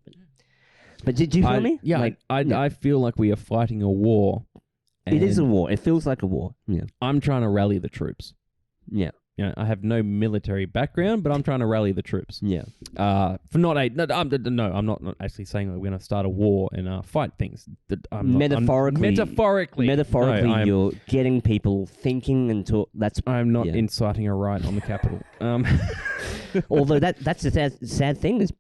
But did you feel me? Yeah, I feel like we are fighting a war. It is a war. It feels like a war. Yeah. I'm trying to rally the troops. Yeah. You know, I have no military background, but I'm trying to rally the troops. Yeah. I'm not actually saying that we're going to start a war and fight things. Metaphorically, No, you're getting people thinking and talk. I'm not inciting a riot on the Capitol. Although that's the sad thing is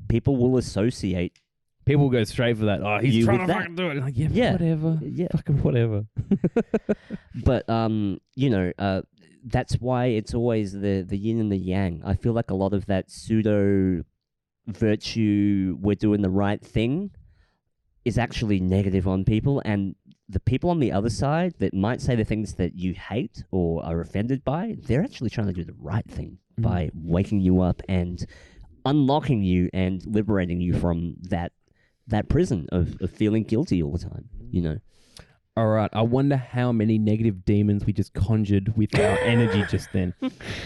people will associate. People go straight for that. Oh, he's trying to fucking do it. Like, whatever. Yeah. Fucking whatever. But that's why it's always the yin and the yang. I feel like a lot of that pseudo virtue, we're doing the right thing, is actually negative on people, and the people on the other side that might say the things that you hate or are offended by, they're actually trying to do the right thing by waking you up and unlocking you and liberating you from that prison of feeling guilty all the time, you know. All right, I wonder how many negative demons we just conjured with our energy just then.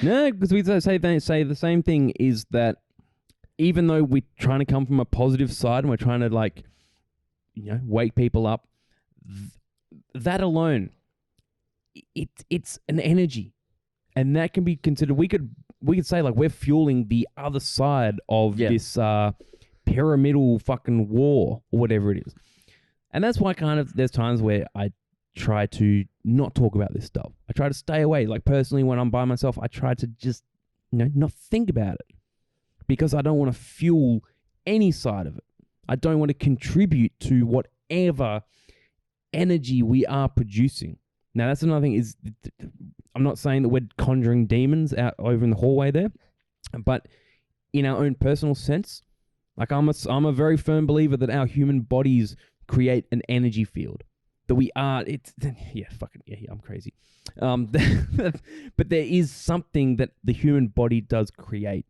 No, because we say the same thing, is that even though we're trying to come from a positive side and we're trying to, like, you know, wake people up, that alone, it's an energy, and that can be considered. We could say, like, we're fueling the other side of this pyramidal fucking war or whatever it is. And that's why there's times where I try to not talk about this stuff. I try to stay away. Like, personally, when I'm by myself, I try to just, you know, not think about it, because I don't want to fuel any side of it. I don't want to contribute to whatever energy we are producing. Now, that's another thing, is I'm not saying that we're conjuring demons out over in the hallway there, but in our own personal sense, like, I'm a very firm believer that our human bodies create an energy field. That we are, I'm crazy. But there is something that the human body does create.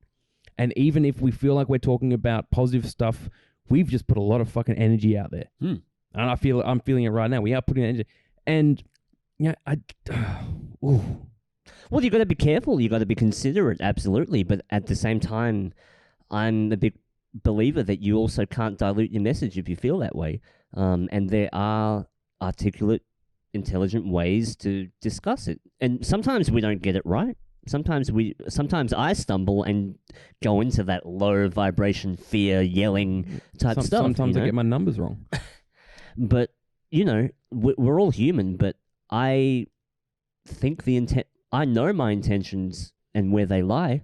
And even if we feel like we're talking about positive stuff, we've just put a lot of fucking energy out there. And I'm feeling it right now. We are putting energy. And, you know, Well, you got to be careful. You got to be considerate, absolutely. But at the same time, I'm a big believer that you also can't dilute your message if you feel that way. And there are articulate, intelligent ways to discuss it. And sometimes we don't get it right. Sometimes I stumble and go into that low vibration, fear, yelling type stuff. Sometimes I get my numbers wrong. But, you know, we're all human, but I think I know my intentions and where they lie.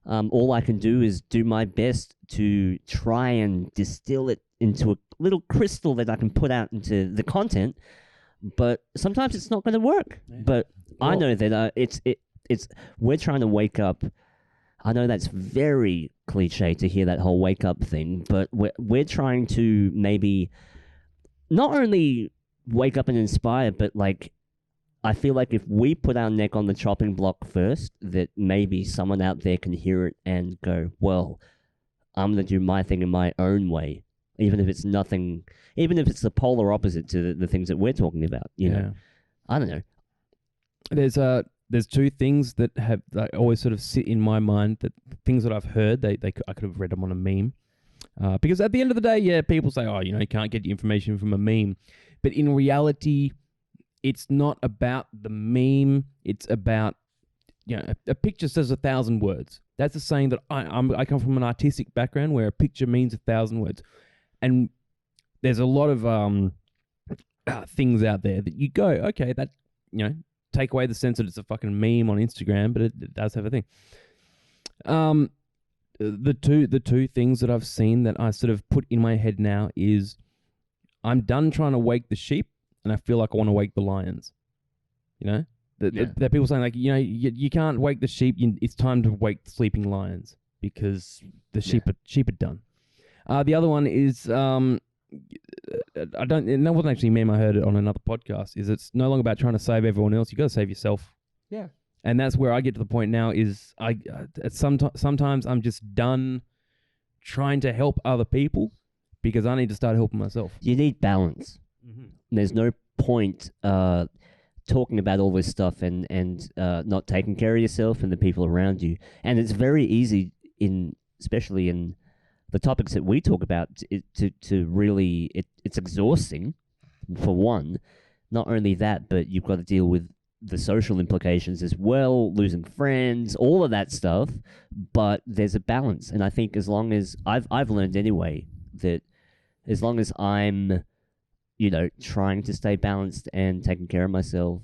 All I can do is do my best to try and distill it into a little crystal that I can put out into the content. But sometimes it's not going to work. Yeah. But I know that it's we're trying to wake up. I know that's very cliche to hear that whole wake up thing, but we're trying to maybe not only wake up and inspire, but, like, I feel like if we put our neck on the chopping block first, that maybe someone out there can hear it and go, well, I'm going to do my thing in my own way, even if it's the polar opposite to the things that we're talking about, you know? I don't know. There's two things that have always sort of sit in my mind, that things that I've heard, I could have read them on a meme. Because at the end of the day, people say, oh, you know, you can't get your information from a meme. But in reality, it's not about the meme. It's about, you know, a picture says 1,000 words. That's the saying that I come from an artistic background where a picture means 1,000 words. And there's a lot of things out there that you go, okay, that, you know, take away the sense that it's a fucking meme on Instagram, but it does have a thing. The two things that I've seen that I sort of put in my head now is, I'm done trying to wake the sheep, and I feel like I want to wake the lions. You know? That people saying, like, you know, you can't wake the sheep. It's time to wake the sleeping lions, because the sheep are done. The other one is I don't, and that wasn't actually a meme, I heard it on another podcast, is it's no longer about trying to save everyone else. You got to save yourself. Yeah. And that's where I get to the point now is sometimes I'm just done trying to help other people because I need to start helping myself. You need balance. Mm-hmm. There's no point talking about all this stuff and not taking care of yourself and the people around you. And it's very easy, especially in the topics that we talk about, to really, it's exhausting, for one. Not only that, but you've got to deal with the social implications as well, losing friends, all of that stuff. But there's a balance. And I think as long as, I've learned anyway, that as long as I'm, trying to stay balanced and taking care of myself,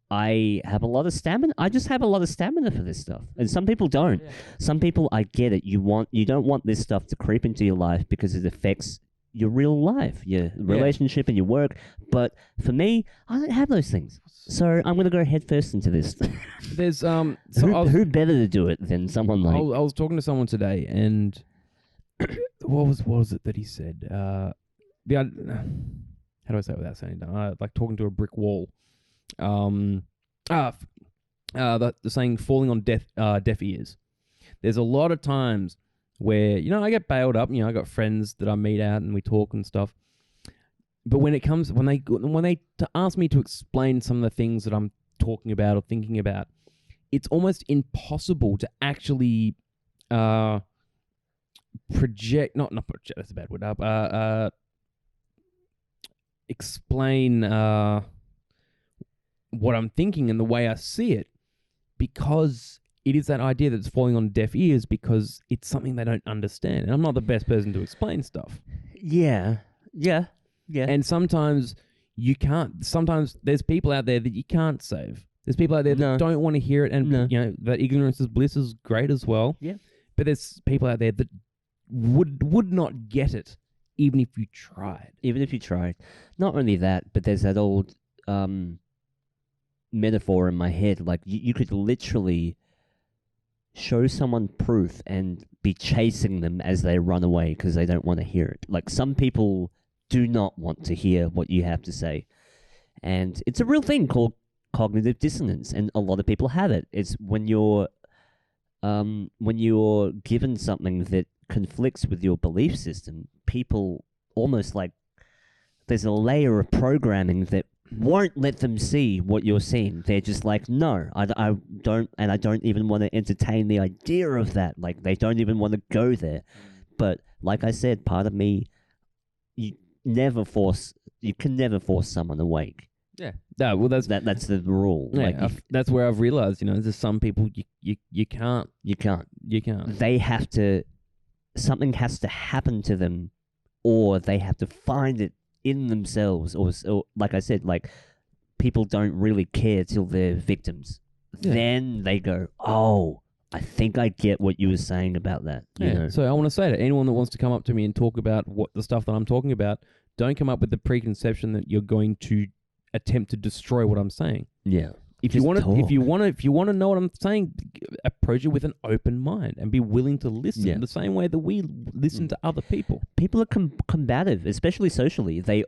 I have a lot of stamina. I just have a lot of stamina for this stuff. And some people don't. Yeah. Some people, I get it. You don't want this stuff to creep into your life because it affects your real life, your relationship and your work. But for me, I don't have those things. So I'm going to go head first into this. There's who better to do it than someone like... I was talking to someone today, and what was it that he said? How do I say it without saying that? Like talking to a brick wall. The saying falling on deaf ears. There's a lot of times where, I get bailed up, I got friends that I meet out and we talk and stuff. But when they ask me to explain some of the things that I'm talking about or thinking about, it's almost impossible to actually project, not project, that's a bad word, explain what I'm thinking and the way I see it, because it is that idea that's falling on deaf ears because it's something they don't understand. And I'm not the best person to explain stuff. Yeah. And sometimes you can't. Sometimes there's people out there that you can't save. There's people out there that don't want to hear it, and that ignorance is bliss is great as well. Yeah. But there's people out there that would not get it even if you tried. Even if you tried. Not only that, but there's that old metaphor in my head. Like you could literally show someone proof and be chasing them as they run away because they don't want to hear it. Like some people do not want to hear what you have to say. And it's a real thing called cognitive dissonance, and a lot of people have it. It's when you're given something that conflicts with your belief system, people almost like there's a layer of programming that won't let them see what you're seeing. They're just like, no, I don't, and I don't even want to entertain the idea of that. Like, they don't even want to go there. But like I said, part of me, you can never force someone awake. Yeah. No, well, that's the rule. Yeah, like that's where I've realized, there's some people you can't. You can't. They have to, something has to happen to them, or they have to find it in themselves, or like I said, like people don't really care till they're victims. Yeah. Then they go, oh, I think I get what you were saying about that. You know? So I want to say to anyone that wants to come up to me and talk about what the stuff that I'm talking about, don't come up with the preconception that you're going to attempt to destroy what I'm saying. Yeah. If you want to know what I'm saying, approach it with an open mind and be willing to listen the same way that we listen to other people. People are combative, especially socially. They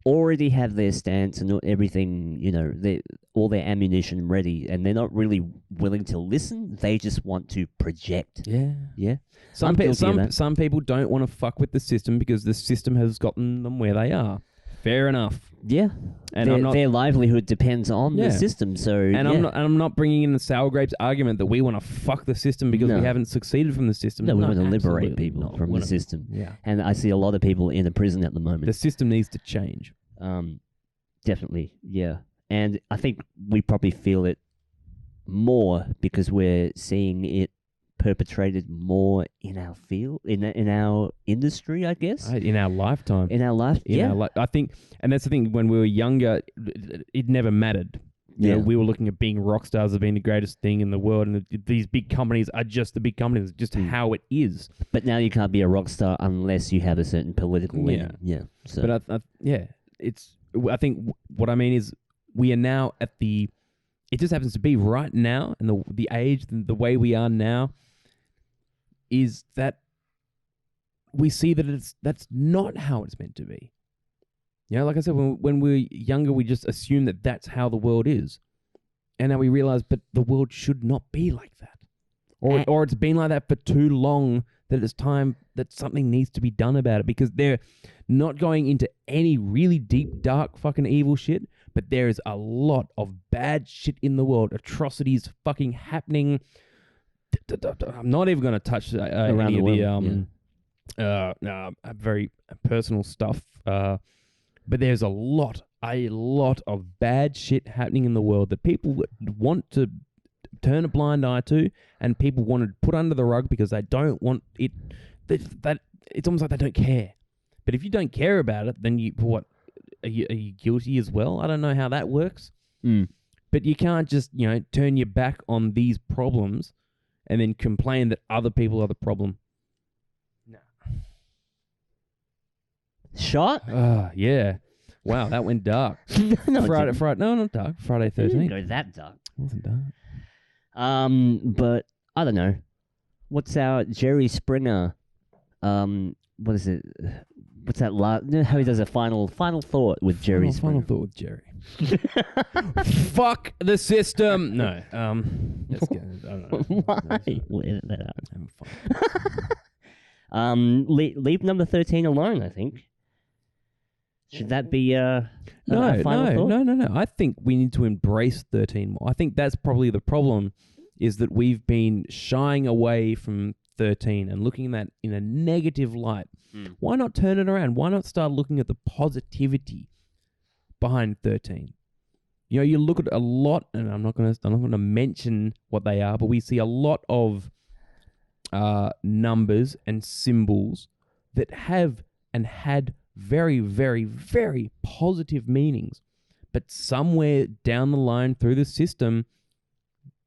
already have their stance and everything, all their ammunition ready, and they're not really willing to listen. They just want to project. Yeah. Some people don't want to fuck with the system because the system has gotten them where they are. Fair enough. Yeah, and their livelihood depends on the system. So, I'm not bringing in the sour grapes argument that we want to fuck the system because we haven't succeed from the system. No, we want to liberate people from the system. Yeah, and I see a lot of people in a prison at the moment. The system needs to change. Definitely, yeah, and I think we probably feel it more because we're seeing it perpetrated more in our field, in our industry, I guess. In our lifetime. I think, and that's the thing, when we were younger, it never mattered. You know, we were looking at being rock stars as being the greatest thing in the world, and these big companies are just the big companies, just how it is. But now you can't be a rock star unless you have a certain political leaning. Yeah. So. But I think what I mean is we are now at the, it just happens to be right now, and the age, the way we are now, is that we see that that's not how it's meant to be. You know, like I said, when we're younger, we just assume that that's how the world is. And now we realize, but the world should not be like that. Or it's been like that for too long that it's time that something needs to be done about it, because they're not going into any really deep, dark, fucking evil shit, but there is a lot of bad shit in the world. Atrocities fucking happening. I'm not even going to touch any of the very personal stuff. But there's a lot of bad shit happening in the world that people want to turn a blind eye to, and people want to put under the rug because they don't want it. That it's almost like they don't care. But if you don't care about it, then are you guilty as well? I don't know how that works. But you can't just turn your back on these problems and then complain that other people are the problem. No. Shot? Yeah. Wow, that went dark. No, Friday. No, not dark. Friday 13th. It didn't go that dark. It wasn't dark. But I don't know. What's our Jerry Springer? What is it? What's that? How he does a final thought with Jerry Springer. Final thought with Jerry. Fuck the system. No. Let's go. I don't know. Why? We'll edit that out. Having fun. Leave number 13 alone, I think. Should that be a No. final thought? I think we need to embrace 13 more. I think that's probably the problem, is that we've been shying away from 13 and looking at that in a negative light. Why not turn it around? Why not start looking at the positivity behind 13? You look at a lot, and I'm not going to mention what they are, but we see a lot of numbers and symbols that have and had very, very, very positive meanings. But somewhere down the line through the system,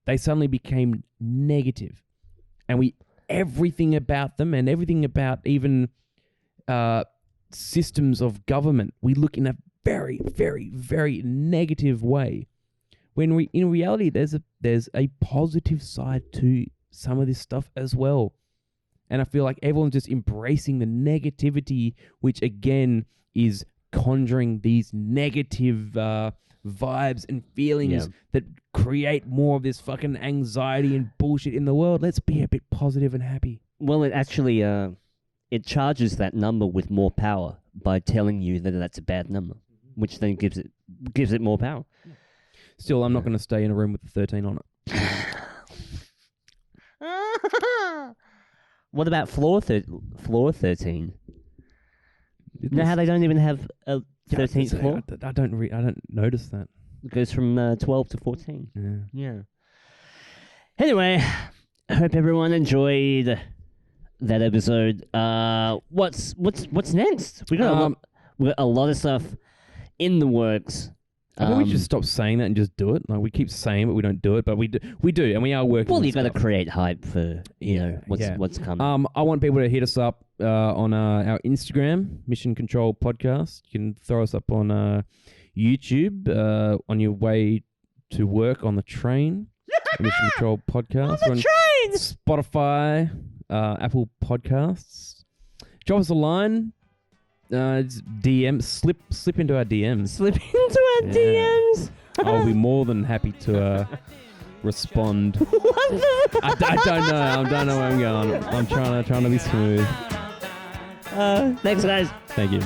they suddenly became negative. And everything about them, and everything about even systems of government, we look in a very, very, very negative way. When in reality, there's a positive side to some of this stuff as well. And I feel like everyone's just embracing the negativity, which again is conjuring these negative vibes and feelings that create more of this fucking anxiety and bullshit in the world. Let's be a bit positive and happy. Well, it actually it charges that number with more power by telling you that that's a bad number, which then gives it more power. Still, I'm not going to stay in a room with the 13 on it. What about floor 13? You know how they don't even have a 13th floor? I don't notice that. It goes from 12 to 14. Yeah. Anyway, I hope everyone enjoyed that episode. What's next? We got a lot of stuff in the works. I think we just stop saying that and just do it. Like, we keep saying it, but we don't do it. But we do, and we are working. Well, you got to create hype for what's coming. I want people to hit us up on our Instagram, Mission Control Podcast. You can throw us up on YouTube on your way to work on the train. Mission Control Podcast. On the train. Spotify, Apple Podcasts. Drop us a line. It's DM. Slip into our DMs. Slip into our DMs. I'll be more than happy to respond. What the? I don't know. I don't know where I'm going. I'm trying to be smooth. Thanks, guys. Thank you.